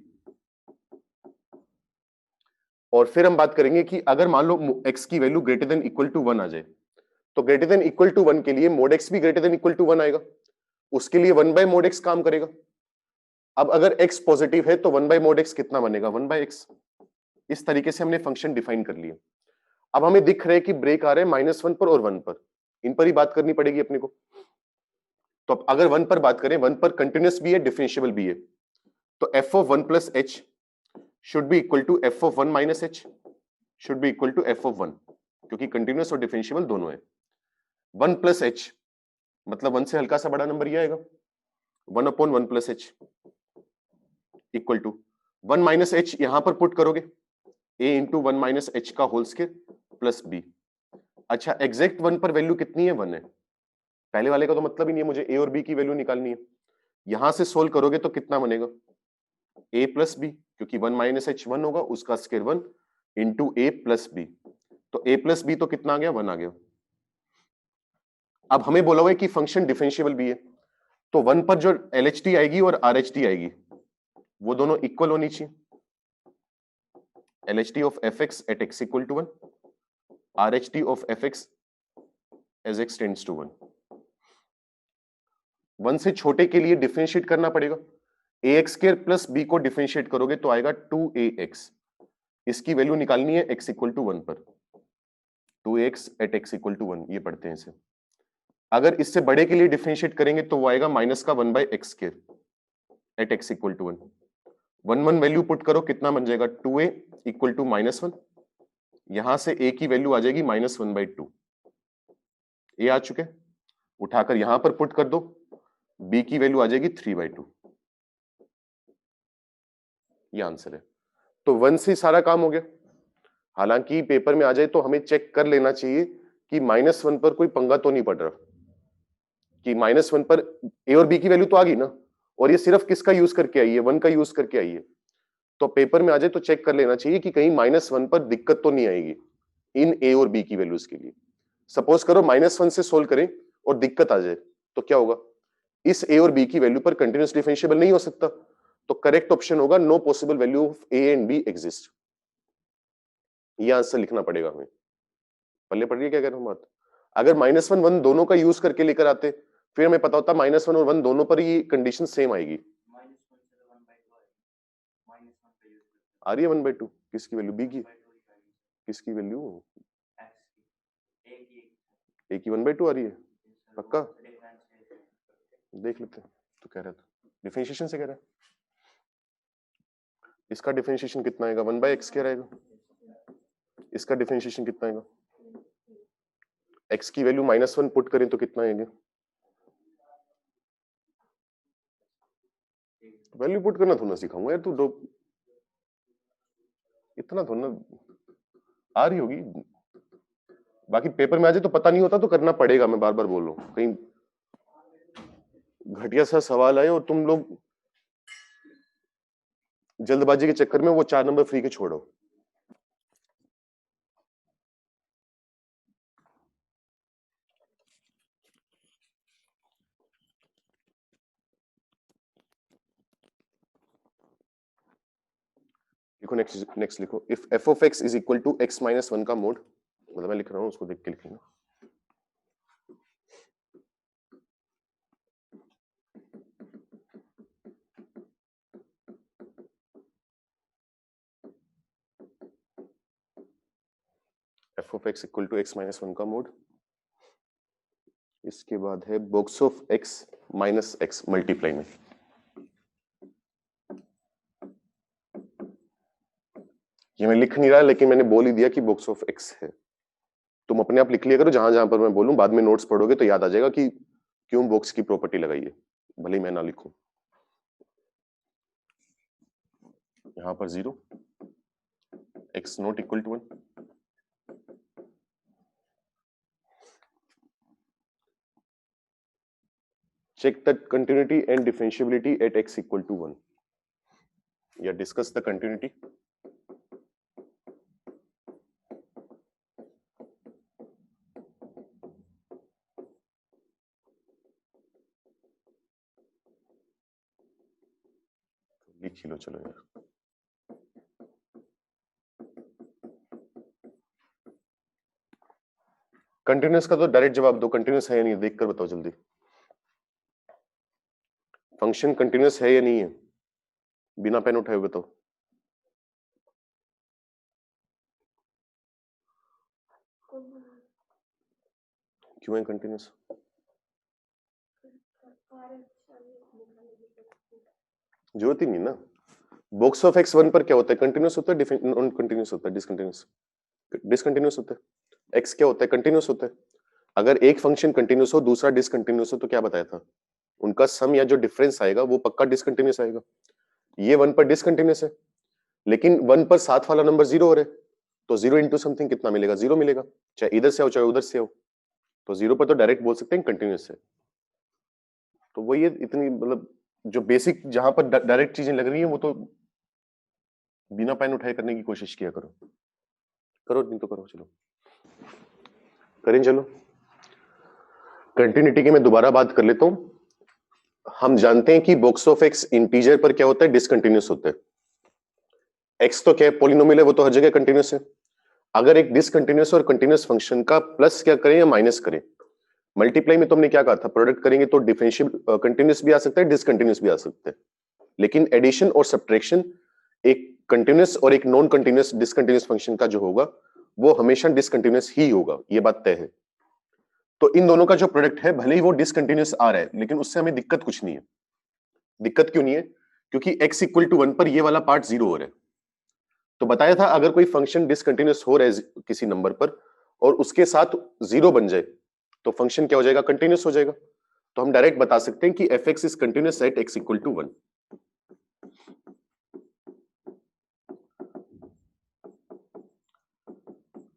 और फिर हम बात करेंगे कि अगर मान लो x की value greater than equal to 1 आ जाए, तो ग्रेटर देन इक्वल टू 1 के लिए मोड x भी ग्रेटर देन इक्वल टू 1 आएगा। उसके लिए 1 बाय मोड x काम करेगा। अब अगर x पॉजिटिव है तो 1 बाय मोड x कितना बनेगा? 1 बाय x। इस तरीके से हमने फंक्शन डिफाइन कर लिया। अब हमें दिख रहा है कि ब्रेक आ रहे हैं -1 पर और 1 पर, इन पर ही बात करनी पड़ेगी अपने को। तो अब अगर 1 पर बात करें, 1 पर कंटिन्यूअस भी है, डिफरेंशिएबल भी है, तो f of 1 plus h should be equal to f of 1 minus h should be equal to f of 1, क्योंकि कंटिन्यूअस और डिफरेंशिएबल दोनों है। 1 प्लस h मतलब 1 से हल्का सा बड़ा नंबर ये आएगा, 1 upon 1 plus h equal to 1 minus h यहां पर पुट करोगे, a इंटू 1 माइनस h का होल स्क्वायर प्लस b। अच्छा, एग्जैक्ट 1 पर वैल्यू कितनी है? 1 है। पहले वाले का तो मतलब ही नहीं है, मुझे a और b की वैल्यू निकालनी है। यहां से सोल्व करोगे तो कितना बनेगा? a प्लस बी, क्योंकि 1 माइनस h 1 होगा, उसका square 1 into a plus b. तो a प्लस बी तो कितना आ गया? 1 आ गया। अब हमें बोला हुआ है कि फंक्शन डिफरेंशिएबल भी है, तो 1 पर जो LHT आएगी और RHT आएगी वो दोनों इक्वल होनी चाहिए। LHT of fx at x equal to 1, RHT of fx as x tends to 1। 1 से छोटे के लिए डिफरेंशिएट करना पड़ेगा। ax स्क्वायर प्लस b को डिफरेंशिएट करोगे तो आएगा 2ax। इसकी वैल्यू निकालनी है x इक्वल टू 1 पर, 2x eight x equal to 1, ये पढ़ते हैं इसे। अगर इससे बड़े के लिए डिफरेंशिएट करेंगे तो वो आएगा माइनस का 1 by x square at x equal to 1। 1 value put करो, कितना बन जाएगा? 2a equal to -1। यहां से a की वैल्यू आ जाएगी -1/2। a आ चुके, उठाकर यहां पर पुट कर दो, b की वैल्यू आ जाएगी 3/2। ये आंसर है। तो 1 से सारा काम हो गया। हालांकि पेपर में आ जाए तो हमें चेक कर लेना चाहिए कि -1 पर कोई पंगा तो नहीं पड़ रहा, कि -1 पर a और b की वैल्यू तो आ गई ना, और ये सिर्फ किसका यूज करके आई है? 1 का यूज करके आई है। तो पेपर में आ जाए तो चेक कर लेना चाहिए कि कहीं -1 पर दिक्कत तो नहीं आएगी इन a और b की वैल्यूज के लिए। सपोज करो -1 से सोल्व करें और दिक्कत आ जाए, तो क्या होगा? इस a और b की वैल्यू पर कंटिन्यूअस डिफरेंशिएबल नहीं हो सकता, तो करेक्ट ऑप्शन होगा no possible value of a and b exist. ये आंसर लिखना पड़ेगा हमें। पल्ले पड़ रही है क्या कह रहा हूं बात? अगर -1 1 दोनों का यूज करके लेकर आते, फिर हमें पता होता -1 और 1 दोनों पर ही कंडीशन सेम आएगी। आ रही है 1/2? किसकी वैल्यू? b की? किसकी वैल्यू? a की 1/2 आ रही है? पक्का? देख लेते हैं। तो कह रहा था डिफरेंशिएशन से कह रहा है, इसका डिफरेंशिएशन कितना आएगा? 1/x क्या रहेगा? इसका डिफरेंशिएशन कितना आएगा? x की वैल्यू -1 पुट करें तो कितना आएगा? वैल्यू पुट करना थोड़ा सिखाऊंगा यार, तू इतना थोड़ा आ रही होगी। बाकी पेपर में आ जाए तो पता नहीं होता तो करना पड़ेगा, मैं बार बार बोल रहा हूँ, कहीं घटिया सा सवाल आए और तुम लोग जल्दबाजी के चक्कर में वो 4 नंबर फ्री के छोड़ो। लिखो नेक्स्ट लिखो, if f of x is equal to x minus 1 का मोड, मतलब मैं लिख रहा हूँ उसको देख के लिखेंगे। f of x equal to x minus 1 का मोड इसके बाद है box of x minus x multiply में। ये मैं लिख नहीं रहा लेकिन मैंने बोल ही दिया कि बॉक्स ऑफ x है। तुम अपने आप लिख लिया करो, जहां जहां पर मैं बोलूं बाद में नोट्स पढ़ोगे तो याद आ जाएगा कि क्यों बॉक्स की प्रॉपर्टी लगाई है, भले ही मैं ना लिखूं। यहां पर 0, x not equal to 1। check the continuity and differentiability at x equal to 1 या discuss the continuity। लिख लो चलो यार। कंटिन्यूस का तो डायरेक्ट जवाब दो, कंटिन्यूस है या नहीं देख कर बताओ जल्दी। फंक्शन कंटिन्यूस है या नहीं है, बिना पेन उठाए बताओ। क्यों है कंटिन्यूस? जरूरत ही नहीं ना। बॉक्स ऑफ x 1 पर क्या होता है, कंटिन्यूस होता है, नॉन कंटिन्यूस होता है, डिसकंटिन्यूस? डिसकंटिन्यूस होता है। x क्या होता है, कंटिन्यूस होता है। अगर एक फंक्शन कंटिन्यूस हो दूसरा डिसकंटिन्यूस हो तो क्या बताया था, उनका सम या जो डिफरेंस आएगा वो पक्का डिसकंटिन्यूस आएगा। ये 1 पर डिसकंटिन्यूस है लेकिन 1 पर साथ वाला नंबर 0 हो रहा है, तो 0 इंटू समथिंग कितना मिलेगा, 0 मिलेगा, चाहे इधर से हो चाहे उधर से हो। तो 0 पर तो डायरेक्ट बोल सकते हैं कंटिन्यूस है। तो वो ये इतनी मतलब जो बेसिक जहां पर डायरेक्ट चीजें लग रही है वो तो बिना पेन उठाए करने की कोशिश किया करो। करो नहीं तो करो, चलो करें। चलो कंटिन्यूटी की मैं दोबारा बात कर लेता हूं। हम जानते हैं कि बॉक्स ऑफ एक्स इंटीजर पर क्या होता है, डिसकंटिन्यूस होता है। एक्स तो क्या है, पॉलिनोमियल है, वो तो हर जगह कंटिन्यूस है। अगर एक डिसकंटिन्यूस और कंटिन्यूस फंक्शन का प्लस क्या करें या माइनस करें, मल्टीप्लाई में तुमने क्या कहा था, प्रोडक्ट करेंगे तो डिफरेंशियल कंटिन्यूस भी आ सकता है, डिसकंटिन्यूस भी आ सकता है। लेकिन एडिशन और सब्ट्रैक्शन एक कंटिन्यूस और एक नॉन कंटिन्यूस डिसकंटिन्यूस फंक्शन का जो होगा वो हमेशा डिसकंटिन्यूस ही होगा, ये बात तय है। तो इन दोनों का जो प्रोडक्ट है भले ही वो डिसकंटिन्यूस आ रहा है लेकिन उससे हमें दिक्कत कुछ नहीं है। दिक्कत क्यों नहीं है, क्योंकि x इक्वल टू 1 पर ये वाला पार्ट 0 हो रहा है। तो बताया था अगर कोई फंक्शन डिसकंटिन्यूस हो रहा है किसी नंबर पर और उसके साथ 0 बन जाए तो फंक्शन क्या हो जाएगा, कंटिन्यूस हो जाएगा। तो हम डायरेक्ट बता सकते हैं कि f(x) is continuous at x equal to 1।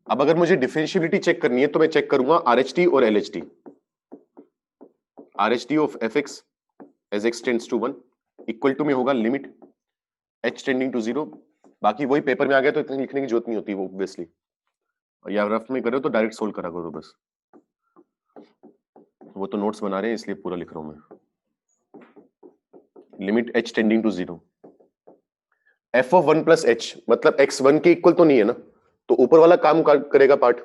अब अगर मुझे डिफरेंशियबिलिटी चेक करनी है तो मैं चेक करूंगा RHT और LHT। RHT of fx as x tends to 1 equal to में होगा लिमिट h टेंडिंग टू 0। बाकी वही पेपर में आ गया तो इतनी लिखने की जरूरत नहीं होती वो ऑब्वियसली, या रफ में करो तो डायरेक्ट सोल्व करा करो बस। वो तो नोट्स बना रहे हैं इसलिए पूरा लिख रहा हूं मैं। Limit h tending to 0 f of 1 plus h, मतलब x 1 के इक्वल तो नहीं है ना, तो ऊपर वाला काम करेगा पार्ट।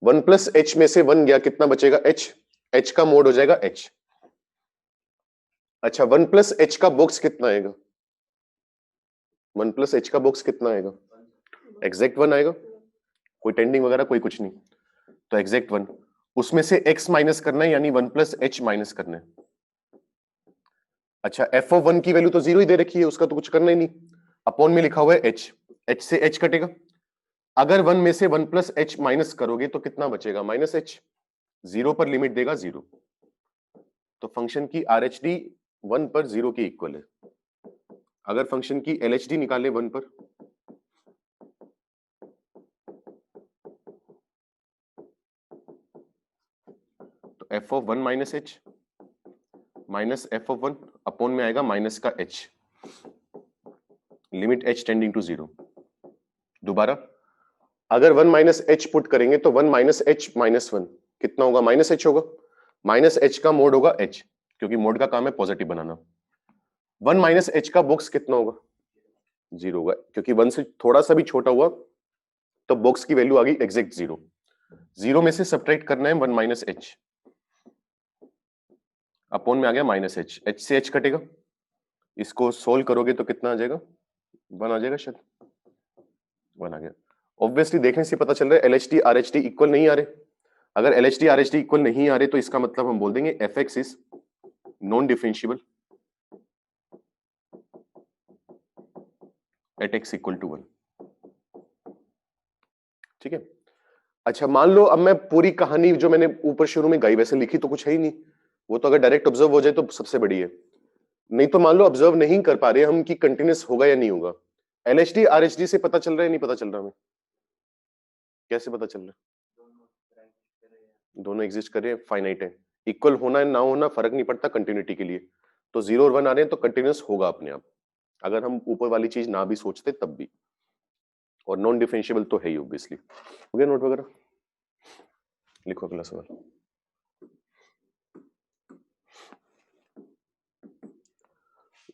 1 प्लस h में से 1 गया, कितना बचेगा h, h का मोड हो जाएगा h। अच्छा 1 प्लस h का बॉक्स कितना आएगा, 1 प्लस h का बॉक्स कितना आएगा, एग्जैक्ट 1 आएगा, कोई टेंडिंग वगैरह कोई कुछ नहीं, तो एग्जैक्ट 1। उसमें से x माइनस करना है यानी 1 प्लस h माइनस करना है। अच्छा f ऑफ 1 की वैल्यू तो 0 ही दे रखी है, उसका तो कुछ करना ही नहीं, अपॉन में लिखा हुआ है h, h से h कटेगा। अगर 1 में से 1 प्लस h माइनस करोगे तो कितना बचेगा, माइनस h। 0 पर लिमिट देगा 0, तो फंक्शन की RHD 1 पर 0 के इक्वल है। अगर फंक्शन की LHD निकाले 1 पर, तो f of 1 minus h minus f of 1 upon में आएगा माइनस का h, limit h tending to 0। दोबारा अगर 1 माइनस h पुट करेंगे तो 1 माइनस h माइनस 1 कितना होगा, माइनस h होगा। माइनस h का मोड होगा h, क्योंकि मोड का काम है पॉजिटिव बनाना। 1 माइनस h का बॉक्स कितना होगा, 0 होगा, क्योंकि 1 से थोड़ा सा भी छोटा हुआ तो बॉक्स की वैल्यू आ गई एग्जैक्ट 0। 0 में से सब्ट्रैक्ट करना है 1 माइनस h, अपॉन में आ गया माइनस h, h से h कटेगा, इसको सोल्व करोगे तो कितना आ जाएगा, 1 आ जाएगा शायद, 1 आ गया। ऑब्वियसली देखने से पता चल रहा है LHT RHT इक्वल नहीं आ रहे, अगर LHD RHD इक्वल नहीं आ रहे तो इसका मतलब हम बोल देंगे fx is non differentiable at x equal to 1। ठीक है। अच्छा मान लो अब मैं पूरी कहानी जो मैंने ऊपर शुरू में गाई वैसे लिखी तो कुछ है ही नहीं, वो तो अगर डायरेक्ट ऑब्जर्व हो जाए तो सबसे बड़ी है, नहीं तो मान लो ऑब्जर्व नहीं कर पा रहे हम कि कंटिन्यूस होगा या नहीं होगा। LHD RHD से पता चल रहा है नहीं पता चल रहा हमें? कैसे पता चल रहा है? दोनों एग्जिस्ट कर रहे हैं, फाइनाइट है, इक्वल होना है ना होना फर्क नहीं पड़ता कंटिन्यूटी के लिए। तो 0 और 1 आ रहे हैं तो कंटिन्यूस होगा अपने आप, अगर हम ऊपर वाली चीज ना भी सोचते तब भी, और नॉन डिफरेंशिएबल तो है ही ऑब्वियसली। हो गया नोट वगैरह? लिखो अगला सवाल।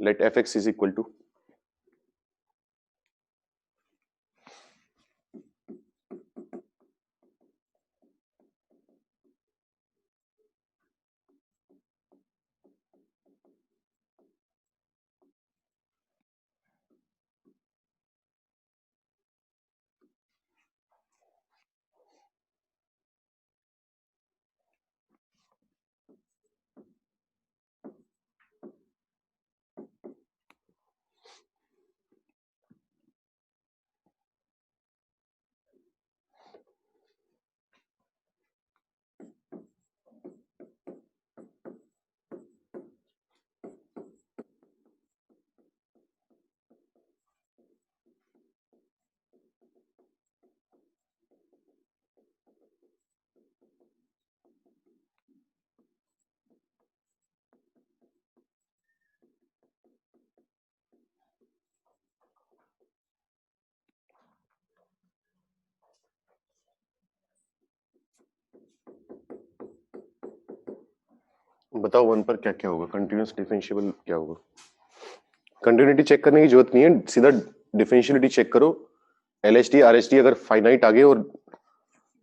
Let fx is equal to बताओ 1 पर क्या क्या होगा, कंटिन्यूस डिफरेंशिएबल क्या होगा? कंटिन्यूटी चेक करने की जरूरत नहीं है, सीधा डिफरेंशियलिटी चेक करो। LHD RHD अगर फाइनाइट आ गए और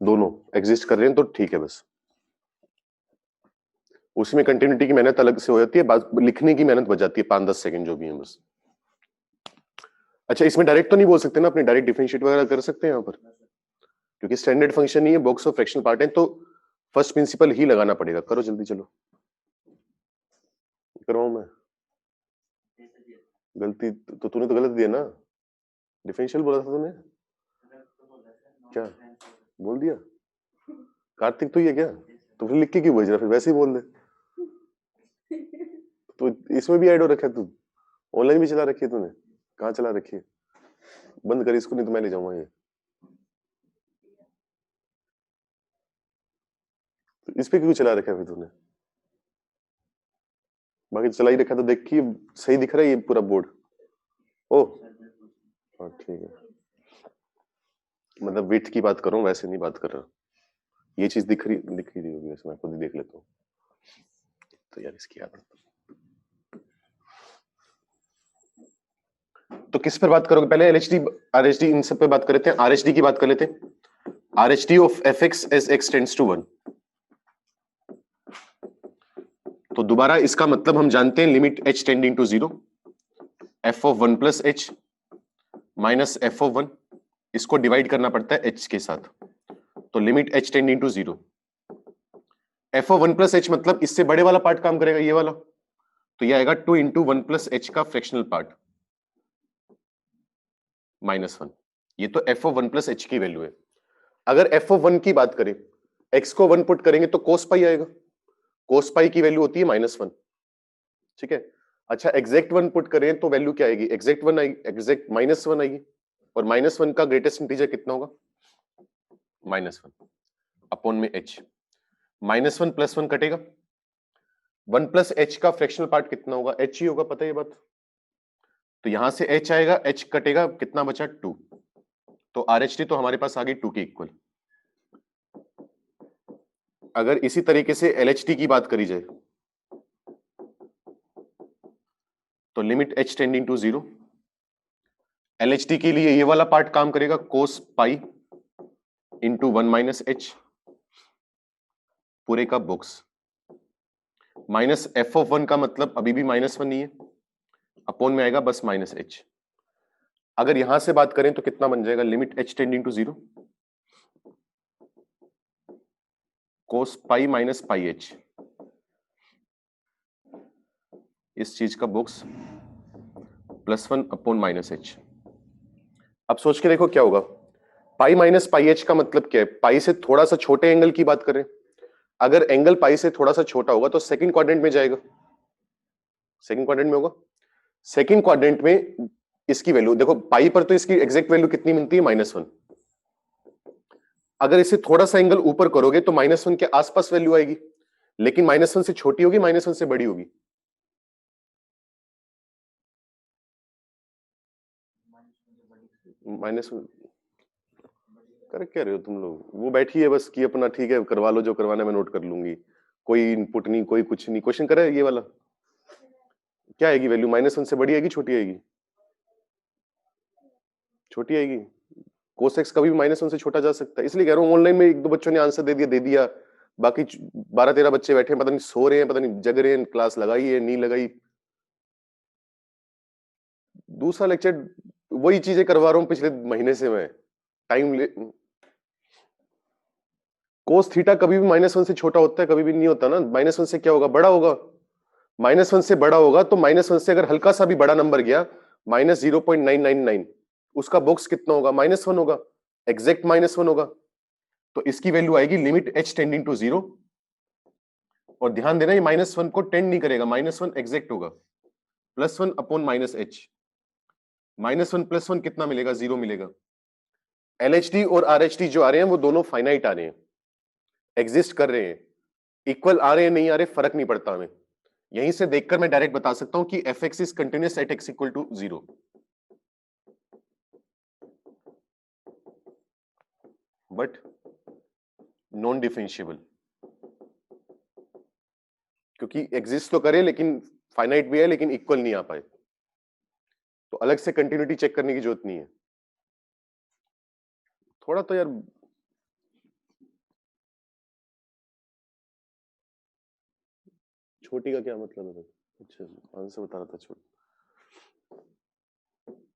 दोनों एग्जिस्ट कर रहे हैं तो ठीक है, बस उसमें कंटिन्यूटी की मेहनत अलग से हो जाती है, बात लिखने की मेहनत बच जाती है 5-10 सेकंड जो भी है बस। अच्छा इसमें डायरेक्ट तो नहीं बोल सकते ना, अपने डायरेक्ट डिफरेंशिएट वगैरह कर सकते हैं यहाँ पर, क्योंकि स्टैंडर्ड फंक्शन नहीं है, बॉक्स ऑफ फ्रैक्शनल पार्ट है, तो फर्स्ट प्रिंसिपल ही लगाना पड़ेगा। करो जल्दी, चलो करवाऊं मैं? गलती तो तूने तो गलत दिया ना, डिफरेंशियल बोला था तूने, क्या बोल दिया? कार्तिक तो ये क्या, तो फिर लिख के क्यों भेज रहा, फिर वैसे ही बोल दे। तो इसमें भी ऐड हो रखा है, तू ऑनलाइन भी चला रखी है तूने? कहाँ चला रखी है? बंद कर इसको, नहीं तो मैं ले जाऊंगा ये। तो इस पे क्यों चला रखा है फिर तूने? बाकी चला ही रखा तो देख कि सही दिख रहा है ये पूरा बोर्ड। ओह हाँ ठीक है, मतलब विड्थ की बात करूं, वैसे नहीं बात कर रहा। ये चीज दिख रही होगी वैसे, मैं खुद ही देख लेता हूँ। तो यार इसकी आदत, तो किस पर बात करोगे पहले? LHD RHD इन सब पे बात कर लेते हैं, RHD की बात कर लेते हैं। RHD of fx as x tends to 1। तो दोबारा इसका मतलब हम जानते हैं, limit h tending to 0, f of 1 plus h minus f of 1, इसको डिवाइड करना पड़ता है h के साथ, तो limit h tending to 0, f of 1 plus h मतलब इससे बड़े वाला पार्ट काम करेगा, ये वाला, तो ये आएगा 2 इंटू 1 प्लस h का फ्रैक्शनल पार्ट माइनस 1। ये तो f ऑफ 1 प्लस h की वैल्यू है। अगर f ऑफ 1 की बात करें, x को 1 पुट करेंगे तो कोस पाई आएगा, कोस पाई की वैल्यू होती है -1। ठीक है। अच्छा एग्जैक्ट 1 पुट करें तो वैल्यू क्या आएगी? एग्जैक्ट 1 आएगी, एग्जैक्ट -1 आएगी, और -1 का ग्रेटेस्ट इंटीजर कितना होगा? -1 अपॉन में h, -1 प्लस 1 कटेगा, 1 प्लस h का फ्रैक्शनल पार्ट कितना होगा? h ही होगा, पता है ये बात। तो यहां से h आएगा, h कटेगा, कितना बचा? 2। तो RHD तो हमारे पास आ गई 2 के इक्वल। अगर इसी तरीके से LHD की बात करी जाए तो limit h tending to 0, LHD के लिए ये वाला पार्ट काम करेगा cos pi into 1 minus h पूरे का बॉक्स, माइनस f ऑफ 1 का मतलब अभी भी -1 ही है, अपॉन में आएगा बस -h। अगर यहां से बात करें तो कितना बन जाएगा? Limit h tending to 0, cos pi minus pi h, इस चीज का बुक्स +1 अपॉन माइनस एच। अब सोच के देखो क्या होगा, पाई माइनस पाई एच का मतलब क्या है, पाई से थोड़ा सा छोटे एंगल की बात करें, अगर एंगल पाई से थोड़ा सा छोटा होगा तो सेकंड क्वाड्रेंट में जाएगा, सेकंड क्वाड्रेंट में होगा। सेकंड क्वाड्रेंट में इसकी वैल्यू देखो, पाई पर तो इसकी एग्जैक्ट वैल्यू कितनी मिलती है, -1। अगर इसे थोड़ा सा एंगल ऊपर करोगे तो -1 के आसपास वैल्यू आएगी, लेकिन -1 से छोटी होगी, -1 से बड़ी होगी। -1 करेक्ट कह रहे हो तुम लोग, वो बैठी है बस कि अपना ठीक है करवा लो जो करवाना है, मैं नोट कर लूंगी, कोई इनपुट नहीं, कोई कुछ नहीं। क्वेश्चन करे ये वाला, क्या आएगी वैल्यू, -1 से बड़ी आएगी, छोटी आएगी, छोटी आएगी। कोसेक्स कभी भी -1 से छोटा जा सकता है, इसलिए कह रहा हूँ ऑनलाइन में एक दो बच्चों ने आंसर दे दिया, बाकी 12-13 बच्चे बैठे हैं, पता नहीं सो रहे हैं, पता नहीं जग रहे हैं, क्लास लगाई है नहीं लगाई। दूसरा लेक्चर वही चीजें करवा रहा हूँ पिछले महीने से मैं, टाइम ले। कोस थीटा कभी भी -1 से छोटा होता है, कभी भी नहीं होता ना। -1 से क्या होगा, बड़ा होगा। -1 से बड़ा होगा तो -1 से अगर हल्का सा भी बड़ा नंबर गया, -0.999, उसका बॉक्स कितना होगा, -1 होगा, एग्जैक्ट -1 होगा। तो इसकी वैल्यू आएगी लिमिट h टेंडिंग टू 0, और ध्यान देना ये -1 को टेंड नहीं करेगा, -1 एग्जैक्ट होगा, +1 अपॉन -h। -1 +1 कितना मिलेगा, 0 मिलेगा। LHD और RHD जो आ रहे हैं वो दोनों फाइनाइट आ रहे हैं, एग्जिस्ट कर रहे हैं, इक्वल आ रहे हैं नहीं आ रहे फर्क नहीं पड़ता हमें। यहीं से देखकर मैं डायरेक्ट बता सकता हूं कि fx is continuous at x equal to 0। But non differentiable, क्योंकि एग्जिस्ट तो करे लेकिन फाइनाइट भी है, लेकिन इक्वल नहीं आ पाए, तो अलग से कंटिन्यूटी चेक करने की जरूरत नहीं है। थोड़ा तो यार छोटी का क्या मतलब है, अच्छा आंसर बता रहा था छोटी।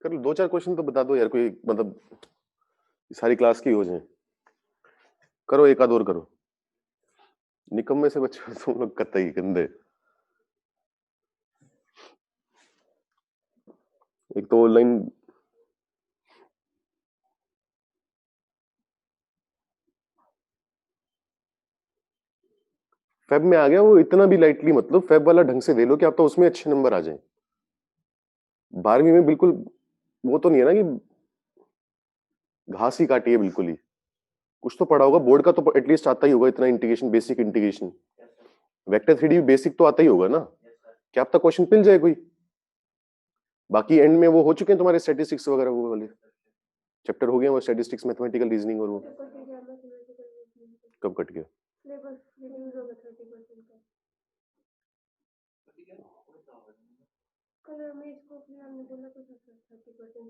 कर लो 2-4 क्वेश्चन तो बता दो यार, कोई मतलब सारी क्लास की हो जाए। करो एक आध और करो, निकम्मे से बच्चे तुम लोग कतई गंदे। एक तो ऑनलाइन फेब में आ गया वो, इतना भी लाइटली मतलब फेब वाला ढंग से दे लो कि आप तो उसमें अच्छे नंबर आ जाए। 12वीं में बिल्कुल वो तो नहीं है ना कि घास ही काटी है बिल्कुल ही, कुछ तो पढ़ा होगा बोर्ड का, तो एटलीस्ट आता ही होगा इतना integration, basic integration, vector 3D basic तो आता ही होगा ना। क्या अब तक क्वेश्चन मिल जाए कोई, बाकी एंड में वो हो चुके हैं तुम्हारे स्टैटिस्टिक्स वगैरह, वो वाले चैप्टर हो गए वो, स्टैटिस्टिक्स, मैथमेटिकल रीजनिंग, और वो कब कट गया,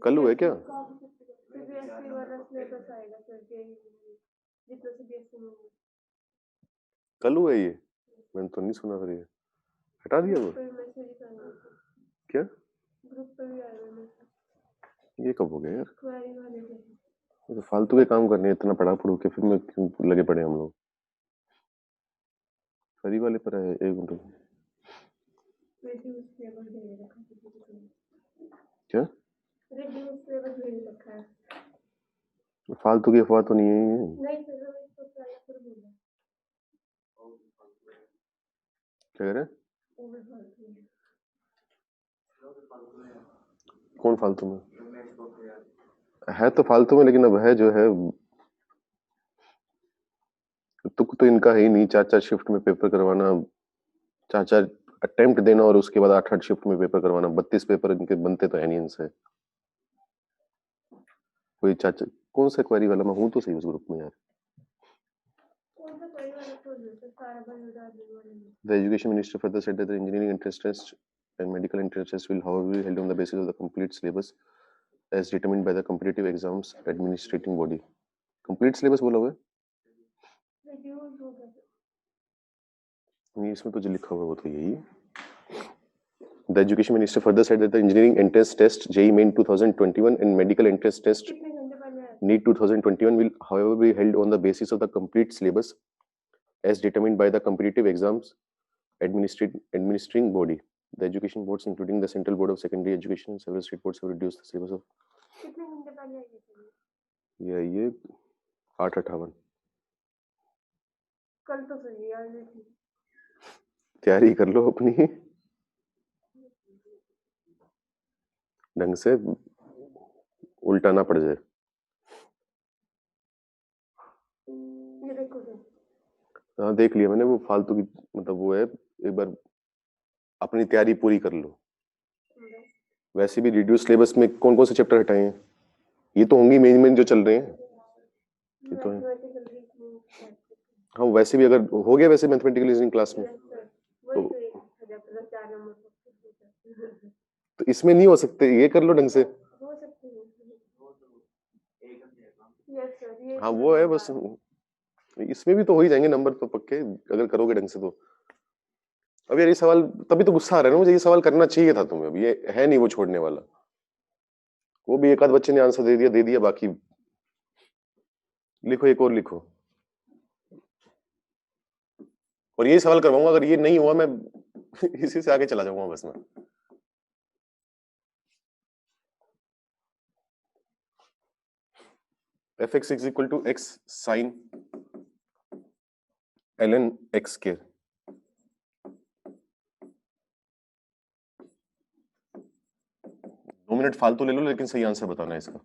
कल हुआ है क्या, कल हुआ है ये, मैंने तो नहीं सुना, फिर ये हटा दिया वो क्या, ये कब हो गया यार, तो फालतू के काम करने इतना पढ़ा पढ़ू के फिर में क्यों लगे पड़े हम लोग। फरी वाले पर है, एक मिनट क्या, फालतू की अफवाह तो नहीं है ये, क्या कह रहे हैं, कौन फालतू में है, तो फालतू में, लेकिन अब है जो है, तुक तो इनका है ही नहीं, 4-4 शिफ्ट में पेपर करवाना, 4-4 अटेम्प्ट देना, और उसके बाद 8-8 शिफ्ट में पेपर करवाना, 32 पेपर इनके बनते तो है नहीं इनसे। कोई चाचा कौन सा क्वेरी वाला, मैं हूं तो सही उस ग्रुप में यार। The education minister further said that the engineering entrance test and medical entrance test will however be held on the basis of the complete syllabus as determined by the competitive exams administrating body. Complete syllabus बोला हुआ है, नहीं इसमें तो जो लिखा हुआ है वो तो यही है। The education minister further said that the engineering entrance test JEE Main 2021 and medical entrance test NEET 2021 will however be held on the basis of the complete syllabus as determined by the competitive exams administering body. The education boards, including the Central Board of Secondary Education and several state boards, have reduced the syllabus of. कितने घंटे पहले आई थी? ये 8:58। कल तो सही यार नहीं थी। तैयारी कर लो अपनी ढंग से, उल्टा ना पड़ जाए। ये देखो तो। हाँ देख लिया मैंने, वो फालतू की मतलब वो है, एक बार अपनी तैयारी पूरी कर लो। वैसे भी रिड्यूस सिलेबस में कौन कौन से चैप्टर हटाए हैं? ये तो होंगे मेन जो चल रहे हैं, ये तो है। हाँ वैसे भी अगर हो गया वैसे मैथमेटिकल रीजनिंग क्लास में तो इसमें नहीं हो सकते, ये कर लो ढंग से। हाँ वो है बस, इसमें भी तो हो ही जाएंगे नंबर तो पक्के अगर करोगे ढंग से तो। अब यार ये सवाल, तभी तो गुस्सा आ रहा है ना मुझे, ये सवाल करना चाहिए था तुम्हें, अब ये है नहीं वो छोड़ने वाला। वो भी एक आध बच्चे ने आंसर दे दिया, बाकी लिखो, एक और लिखो। और ये सवाल करवाऊंगा, अगर ये नहीं हुआ मैं इसी से आगे चला जाऊंगा बस मैं। fx is equal to x sin ln x square। दो मिनट फालतू ले लो, लेकिन सही आंसर बताना है इसका।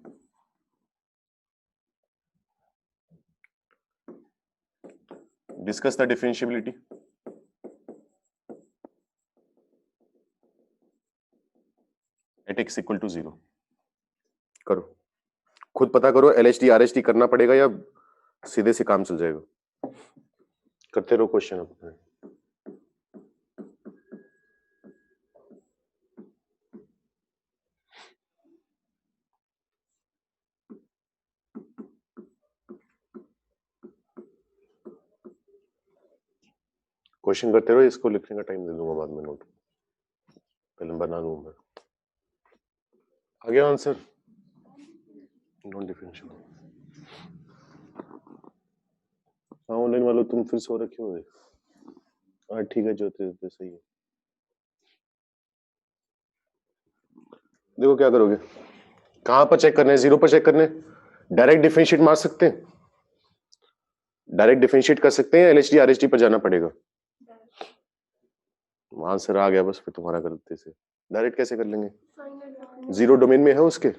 Discuss the differentiability. At x equal to 0 करो, खुद पता करो LHD RHD करना पड़ेगा या सीधे से काम चल जाएगा। करते रहो क्वेश्चन अपने। क्वेश्चन करते रहो, इसको लिखने का टाइम दे दूंगा बाद में, नोट पहले बना लूं मैं। आ गया आंसर? Non differential. हाँ ऑनलाइन वालों तुम फिर सो रखे हो। हाँ ठीक है, जो थे सही है। देखो क्या करोगे, कहां पर चेक करना है? 0 पर चेक करना है। डायरेक्ट डिफरेंशिएट मार सकते हैं, डायरेक्ट डिफरेंशिएट कर सकते हैं, LHD RHD पर जाना पड़ेगा। आंसर आ गया बस, फिर तुम्हारा गलती से। डायरेक्ट कैसे कर लेंगे? 0 डोमेन में है उसके,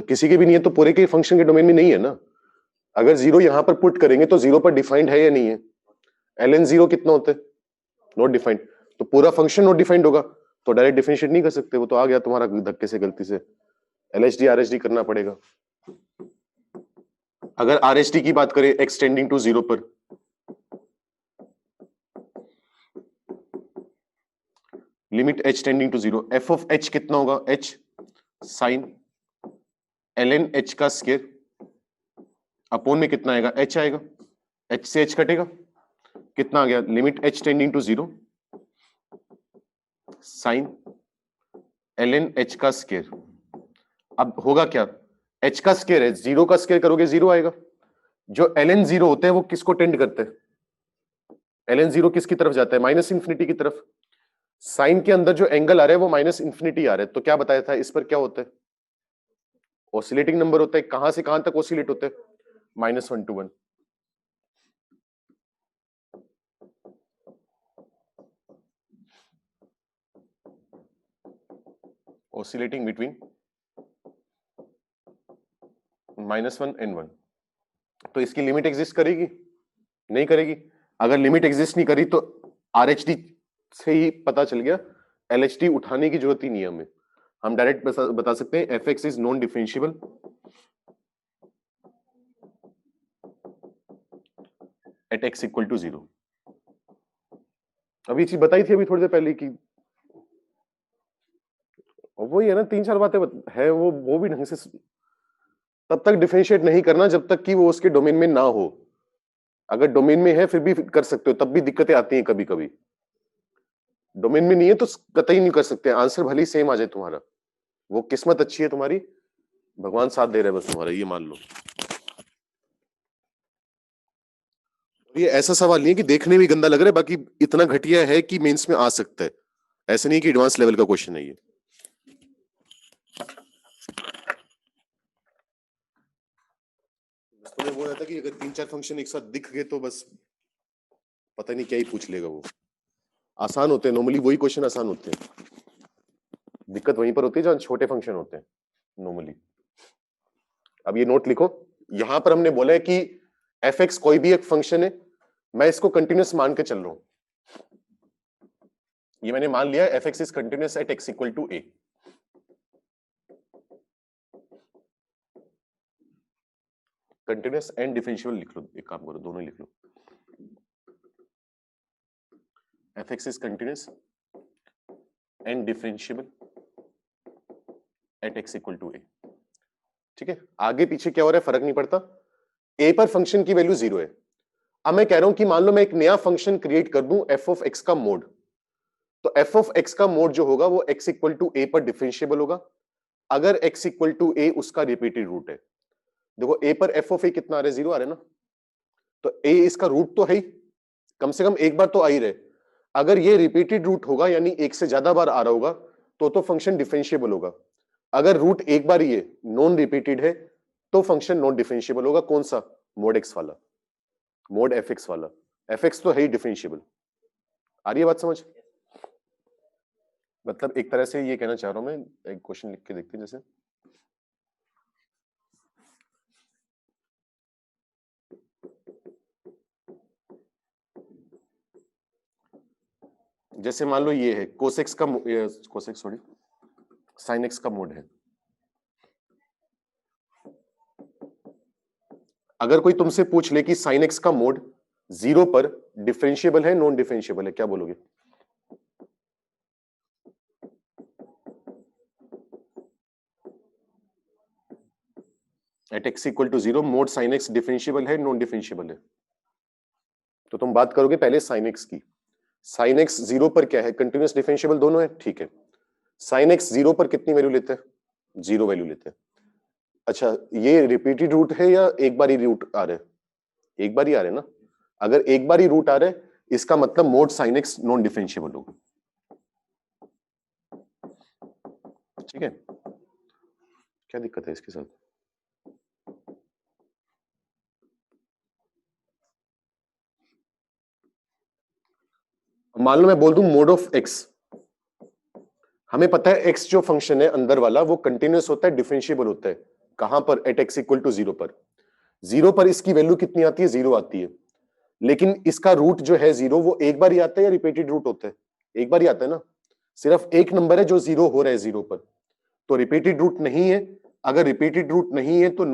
किसी के भी नहीं है तो पूरे के फंक्शन के डोमेन में नहीं है ना। अगर 0 यहां पर पुट करेंगे तो 0 पर डिफाइंड है या नहीं है? ln 0 कितना होता है? नॉट डिफाइंड, तो पूरा फंक्शन नॉट डिफाइंड होगा, तो डायरेक्ट डिफरेंशिएट नहीं कर सकते। वो तो आ गया तुम्हारा धक्के से, गलती से। LHD RHD करना पड़ेगा। अगर RHD की बात करें एक्सटेंडिंग टू 0 पर, limit h tending to 0, f of h कितना होगा? h sin ln h का स्क्वायर अपोन में कितना आएगा? h आएगा, h से h कटेगा, कितना आ गया? Limit h tending to 0 sin ln h का स्क्वायर। अब होगा क्या? h का स्क्वायर है, 0 का स्क्वायर करोगे 0 आएगा। जो ln 0 होते हैं वो किसको टेंड करते हैं? ln 0 किसकी तरफ जाता है? माइनस इंफिनिटी की तरफ। साइन के अंदर जो एंगल आ रहा है वो माइनस इंफिनिटी आ रहा है, तो क्या बताया था इस पर? क्या होता है? ऑसिलेटिंग नंबर होता है। कहां से कहां तक ऑसिलेट होते हैं? -1 to 1। Oscillating between -1 and 1। तो इसकी लिमिट एग्जिस्ट करेगी? नहीं करेगी। अगर लिमिट एग्जिस्ट नहीं करी तो RHD से ही पता चल गया, LHD उठाने की जरूरत ही नहीं है हमें। हम डायरेक्ट बता सकते हैं fx is non differentiable at x equal to 0। अभी चीज बताई थी अभी थोड़ी देर पहले की, वही है ना, 3-4 बातें है वो भी ढंग से तब तक डिफरेंशिएट नहीं करना जब तक कि वो उसके डोमेन में ना हो। अगर डोमेन में है फिर भी कर सकते हो, तब भी दिक्कतें आती हैं कभी कभी। डोमेन में नहीं है तो कतई नहीं कर सकते, आंसर भले ही सेम आ जाए तुम्हारा। वो किस्मत अच्छी है तुम्हारी, भगवान साथ दे रहे हैं बस तुम्हारा, ये मान लो। ये ऐसा सवाल नहीं है कि देखने में गंदा लग रहा है, बाकी इतना घटिया है कि मेंस में आ सकता है। ऐसा नहीं है कि एडवांस लेवल का क्वेश्चन है ये। बस तुम्हें वो रहता कि अगर 3-4 फंक्शन एक साथ दिख गए तो बस पता नहीं क्या ही पूछ लेगा वो। आसान होते हैं नॉर्मली, वही क्वेश्चन आसान होते हैं। दिक्कत वहीं पर होती है जहां छोटे फंक्शन होते हैं नॉर्मली। अब ये नोट लिखो, यहां पर हमने बोला है कि एफ एक्स कोई भी एक फंक्शन है, मैं इसको कंटिन्यूस मान के चल रहा हूं। ये मैंने मान लिया f x is continuous at x equal to a. Continuous and differentiable लिख लो, एक काम करो दोनों ही लिख लो। F x is continuous and differentiable at x equal to a. ठीक है, आगे पीछे क्या हो रहा है फर्क नहीं पड़ता, ए पर फंक्शन की वैल्यू 0 है। अब मैं कह रहा हूं कि मान लो मैं एक नया फंक्शन क्रिएट कर दूं एफ ऑफ एक्स का मोड, तो एफ ऑफ एक्स का मोड जो होगा वो एक्स इक्वल टू ए पर डिफरेंशिएबल होगा अगर एक्स इक्वल टू ए उसका रिपीटेड रूट है। देखो ए पर एफ ऑफ ए कितना आ रहा है, 0 आ रहा है ना, तो ए इसका रूट तो है ही, कम से कम एक बार तो आ ही रहे। अगर ये रिपीटेड रूट होगा यानी एक से ज्यादा बार आ रहा होगा तो फंक्शन डिफरेंशिएबल होगा। अगर रूट एक बार ये नॉन रिपीटेड है तो फंक्शन नॉन डिफरेंशिएबल होगा। कौन सा? मोड एक्स वाला, मोड एफ एक्स वाला। एफ एक्स तो है ही डिफरेंशिएबल। आ रही है बात समझ? मतलब एक तरह से ये कहना चाह रहा हूं मैं, एक क्वेश्चन लिख के देखते हैं जैसे, जैसे मान लो ये है कोसेक्स का कोसेक्स सॉरी साइन एक्स का मोड है। अगर कोई तुमसे पूछ ले कि साइन एक्स का मोड 0 पर डिफरेंशिएबल है नॉन डिफरेंशिएबल है, क्या बोलोगे? At x equal to 0 mod sine x differentiable है नॉन डिफरेंशिएबल है? तो तुम बात करोगे पहले साइन एक्स की। साइन एक्स 0 पर क्या है? कंटिन्यूस डिफरेंशिएबल दोनों है, ठीक है। साइन एक्स 0 पर कितनी वैल्यू लेते हैं? 0 वैल्यू लेते हैं। अच्छा, ये रिपीटेड रूट है या एक बार ही रूट आ रहा है? एक बार ही आ रहे हैं ना। अगर एक बार ही रूट आ रहा है इसका मतलब mode sine x non differentiable होगा। ठीक है, क्या दिक्कत है इसके साथ? मान लो मैं बोल दूं मोड ऑफ एक्स, हमें पता है एक्स जो फंक्शन है अंदर वाला वो कंटिन्यूस होता है, डिफरेंशिएबल होता है। कहां पर? एट एक्स इक्वल टू 0 पर। 0 पर इसकी वैल्यू कितनी आती है? 0 आती है। लेकिन इसका रूट जो है 0 वो एक बार ही आता है या रिपीटेड रूट होता है? एक बार ही आता है ना। सिर्फ एक नंबर है जो 0 हो रहा है 0 पर, तो रिपीटेड रूट नहीं है। अगर रिपीटेड रूट नहीं है तो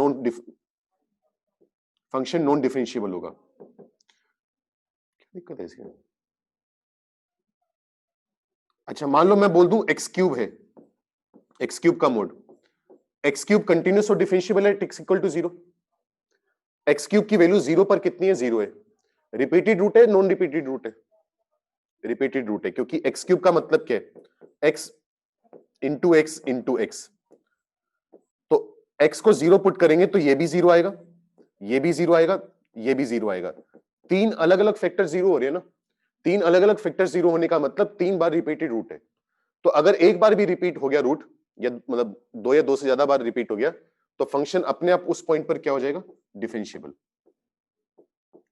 फंक्शन नॉन डिफरेंशिएबल होगा। क्या दिक्कत है इसमें? अच्छा, मान लो मैं बोल दूं एक्स क्यूब है, एक्स क्यूब का मोड। एक्स क्यूब कंटिन्यूस और डिफरेंशिएबल है x equal to 0। X cube की वैल्यू 0 पर कितनी है? 0 है। रिपीटेड रूट है नॉन रिपीटेड रूट है? रिपीटेड रूट है, क्योंकि एक्स क्यूब का मतलब क्या है? X into x into x. तो एक्स को 0 पुट करेंगे तो ये भी 0 आएगा, ये भी 0 आएगा, ये भी 0 आएगा। तीन अलग अलग फैक्टर 0 हो रहे हैं ना। तीन अलग अलग फैक्टर 0 होने का मतलब 3 बार रिपीटेड रूट है। तो अगर एक बार भी रिपीट हो गया रूट, या मतलब 2 या 2 से ज्यादा बार रिपीट हो गया, तो फंक्शन अपने आप उस पॉइंट पर क्या हो जाएगा? डिफरेंशिएबल।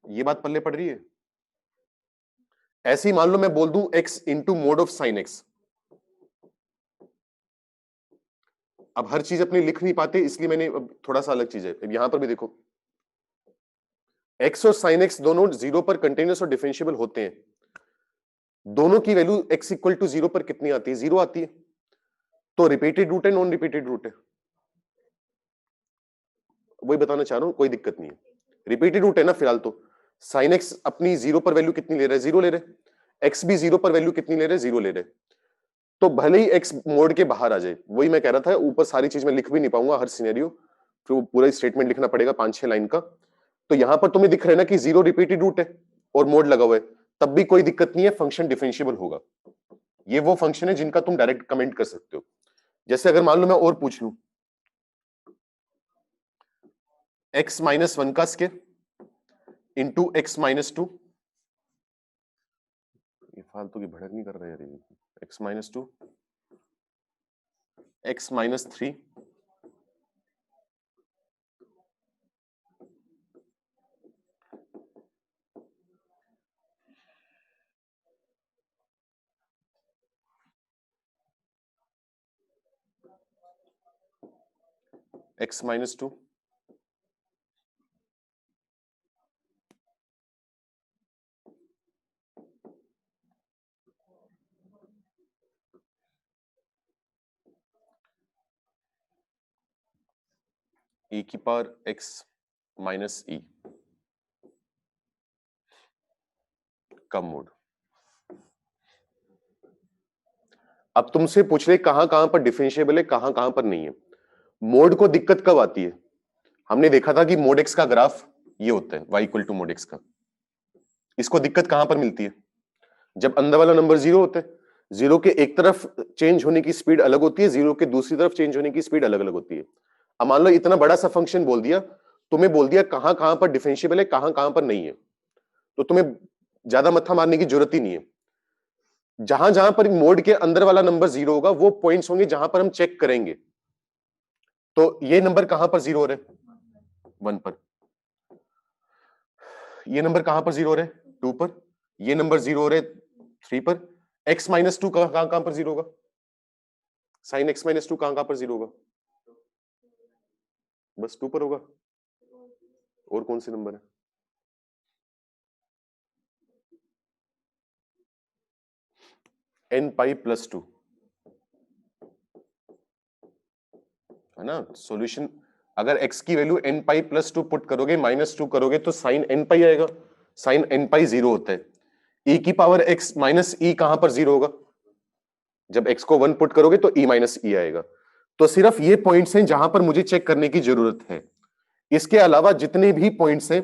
ये बात पल्ले पड़ रही है? ऐसे ही मान लो मैं बोल दूं x into mode of sine x. अब हर चीज अपनी लिख नहीं पाते इसलिए मैंने अब थोड़ा सा अलग चीज है। अब यहां पर भी देखो, x और साइन एक्स दोनों 0 पर कंटिन्यूस और डिफरेंशिएबल होते हैं। दोनों की वैल्यू x इक्वल टू 0 पर कितनी आती है? 0 आती है। तो रिपीटेड रूट है नॉन रिपीटेड रूट है? वही बताना चाह रहा हूं, कोई दिक्कत नहीं है। रिपीटेड रूट है ना फिलहाल तो। साइन एक्स अपनी 0 पर वैल्यू कितनी ले रहा है? 0 ले रहे। एक्स भी 0 पर वैल्यू कितनी ले रहे? 0 ले रहे। तो भले ही एक्स मोड के बाहर आ जाए, वही मैं कह रहा था, ऊपर सारी चीज मैं लिख भी नहीं पाऊंगा हर सिनेरियो, फिर वो पूरा स्टेटमेंट लिखना पड़ेगा 5-6 लाइन का। तो यहां पर तुम्हें दिख रहा है ना कि 0 रिपीटेड रूट है और मोड लगा हुआ है, तब भी कोई दिक्कत नहीं है, फंक्शन डिफरेंशिएबल होगा। ये वो फंक्शन है जिनका तुम डायरेक्ट कमेंट कर सकते हो। जैसे अगर मान लो मैं और पूछ लूं, x -1 का square into x minus two, ये फालतू की भड़क नहीं कर रहे यार, x minus two, x minus three, x minus two, e की पावर x माइनस ई का मोड। अब तुमसे पूछ रहे कहां कहां पर डिफरेंशिएबल है, कहां कहां पर नहीं है। मोड को दिक्कत कब आती है? हमने देखा था कि मोड एक्स का ग्राफ ये होता है y equal to mod x का। इसको दिक्कत कहां पर मिलती है? जब अंदर वाला नंबर जीरो होता है, जीरो के एक तरफ चेंज होने की स्पीड अलग होती है, जीरो के दूसरी तरफ चेंज होने की स्पीड अलग अलग होती है। अब मान लो इतना बड़ा सा फंक्शन बोल दिया, तुम्हें बोल दिया कहां कहां पर डिफरेंशिएबल है, कहां कहां पर नहीं है, तो तुम्हें ज्यादा मत्था मारने की जरूरत ही नहीं है। जहां जहां पर मोड के अंदर वाला नंबर जीरो होगा वो पॉइंट्स होंगे जहां पर हम चेक करेंगे। तो ये नंबर कहां पर जीरो हो रहे हैं? 1 पर। ये नंबर कहां पर जीरो हो रहे हैं? 2 पर। ये नंबर जीरो हो रहे हैं 3 पर। x माइनस टू कहां कहां पर जीरो होगा? साइन x माइनस टू कहां कहां पर जीरो होगा? बस 2 पर होगा। और कौन से नंबर है? n पाई प्लस टू, है ना। सॉल्यूशन अगर x की value n pi plus to put करोगे, माइनस टू करोगे तो साइन n पाई आएगा। साइन n पाई जीरो होता है। e की पावर x माइनस ई कहां पर जीरो होगा? जब x को 1 पुट करोगे तो e माइनस ई आएगा। तो सिर्फ ये पॉइंट्स हैं जहां पर मुझे चेक करने की जरूरत है। इसके अलावा जितने भी पॉइंट्स हैं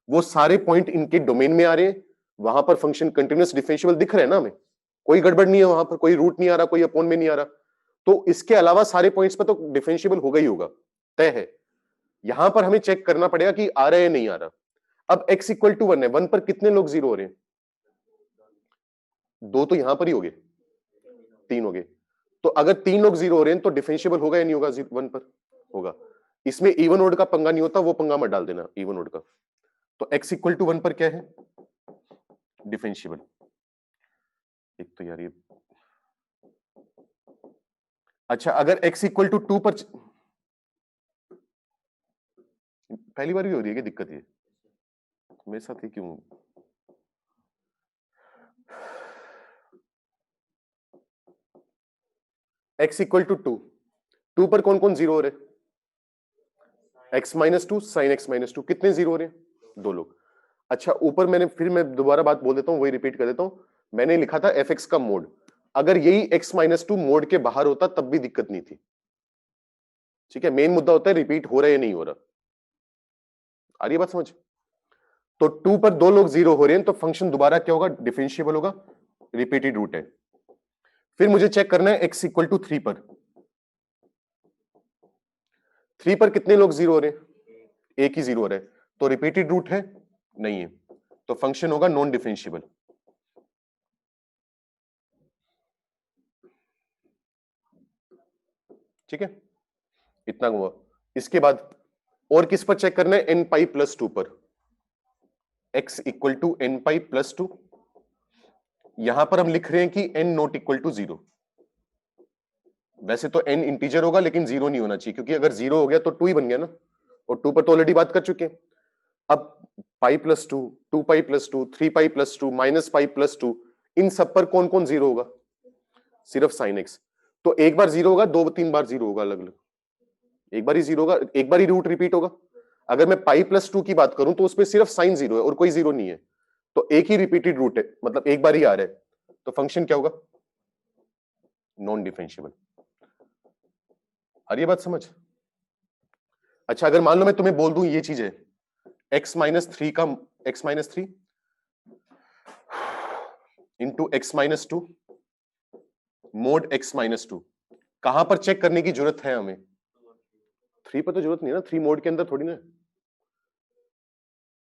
वो सारे पॉइंट इनके डोमेन में आ रहे हैं। वहां पर फंक्शन कंटीन्यूअस डिफरेंशिएबल दिख रहे हैं ना हमें, कोई गड़बड़ नहीं है वहां पर, कोई रूट नहीं आ रहा, कोई अपॉन में नहीं आ रहा। तो इसके अलावा सारे पॉइंट्स पर तो डिफरेंशिएबल होगा ही होगा, तय है। यहां पर हमें चेक करना पड़ेगा कि आ रहा है या नहीं आ रहा। अब x इक्वल टू 1 है, 1 पर कितने लोग जीरो हो रहे हैं? 2 तो यहां पर ही हो गए, 3 हो गए। तो अगर 3 लोग जीरो हो रहे हैं तो डिफरेंशिएबल होगा या नहीं होगा? 1 पर होगा। इसमें इवन ओड का पंगा नहीं होता, वो पंगा मत डाल देना इवन ओड का। तो x इक्वल टू 1 पर क्या है? डिफरेंशिएबल। एक तो यार ये, अच्छा अगर x इक्वल टू 2 पर, पहली बार भी हो रही है क्या दिक्कत? ये मेरे साथ ही क्यों? x इक्वल टू 2, 2 पर कौन कौन जीरो हो रहे? x minus two, sine x minus two, कितने जीरो हो रहे हैं? 2 लोग। अच्छा ऊपर मैं दोबारा बात बोल देता हूं, वही रिपीट कर देता हूं। मैंने लिखा था fx का मोड, अगर यही x माइनस टू मोड के बाहर होता तब भी दिक्कत नहीं थी। ठीक है, मेन मुद्दा होता है रिपीट हो रहा है या नहीं हो रहा। आ रही है बात समझ? तो 2 पर 2 लोग जीरो हो रहे हैं तो फंक्शन दोबारा क्या होगा? डिफरेंशिएबल होगा, रिपीटेड रूट है। फिर मुझे चेक करना है x इक्वल टू 3 पर। 3 पर कितने लोग जीरो हो रहे हैं? एक ही जीरो हो रहा है, तो रिपीटेड रूट है? नहीं है, तो फंक्शन होगा नॉन डिफरेंशिएबल। ठीक है, इतना हुआ। इसके बाद और किस पर चेक करना है? n पाई प्लस टू पर। x equal to n pi plus two, यहां पर हम लिख रहे हैं कि n not equal to zero. वैसे तो n इंटीजर होगा लेकिन जीरो नहीं होना चाहिए, क्योंकि अगर जीरो हो गया तो 2 ही बन गया ना, और 2 पर तो ऑलरेडी बात कर चुके हैं। अब pi plus two, 2 pi plus two, 3 pi plus two, minus pi plus two, इन सब पर कौन कौन जीरो होगा? सिर्फ साइन एक्स। तो एक बार जीरो होगा, 2-3 बार जीरो होगा अलग अलग। एक बार ही जीरो होगा, एक बार ही रूट रिपीट होगा। अगर मैं पाई प्लस टू की बात करूं तो उसमें सिर्फ साइन जीरो है और कोई जीरो नहीं है, तो एक ही रिपीटेड रूट है, मतलब एक बार ही आ रहा है, तो फंक्शन क्या होगा? Non differentiable. आ रही है बात समझ? अच्छा अगर मान लो मैं तुम्हें बोल दूं ये चीज है, x माइनस थ्री का x minus three into x minus two mode x minus to, कहां पर चेक करने की जरूरत है हमें? 3 पर तो जरूरत नहीं है ना, 3 मोड के अंदर थोड़ी ना है।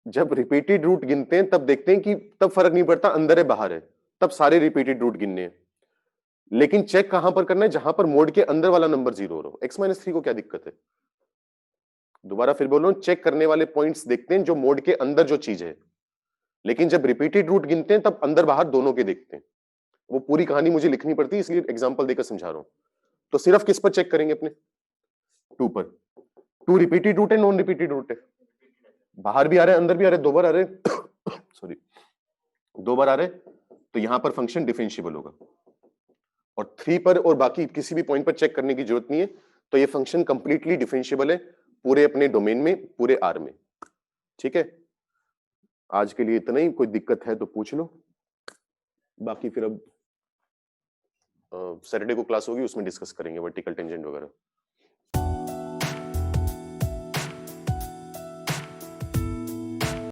जब रिपीटेड रूट गिनते हैं तब देखते हैं कि तब फर्क नहीं पड़ता अंदर है बाहर है, तब सारे रिपीटेड रूट गिनने हैं। लेकिन चेक कहां पर करना है? जहां पर मोड के अंदर वाला नंबर 0 हो रहा हो। x-3 को क्या दिक्कत है? दोबारा फिर बोल रहा हूं, चेक करने वाले पॉइंट्स देखते हैं जो मोड के अंदर जो चीज है, लेकिन जब रिपीटेड रूट गिनते हैं तब अंदर बाहर दोनों के देखते हैं। वो पूरी कहानी मुझे लिखनी पड़ती है, इसलिए एग्जांपल देकर समझा रहा हूं। तो सिर्फ किस पर चेक करेंगे? अपने 2 पर। 2 रिपीटेड रूट है, नॉन रिपीटेड रूट है? बाहर भी आ रहे हैं, अंदर भी आ रहे हैं, 2 बार आ रहे हैं सॉरी 2 बार आ रहे हैं, तो यहां पर फंक्शन डिफरेंशिएबल होगा। और 3 पर और बाकी किसी भी पॉइंट पर चेक करने की जरूरत नहीं है, तो ये फंक्शन कंप्लीटली डिफरेंशिएबल है पूरे अपने डोमेन में, पूरे आर में। ठीक है, आज के लिए इतना ही। कोई दिक्कत है तो पूछ लो, बाकी फिर अब सैटरडे को क्लास होगी, उसमें डिस्कस करेंगे वर्टिकल टेंजेंट वगैरह।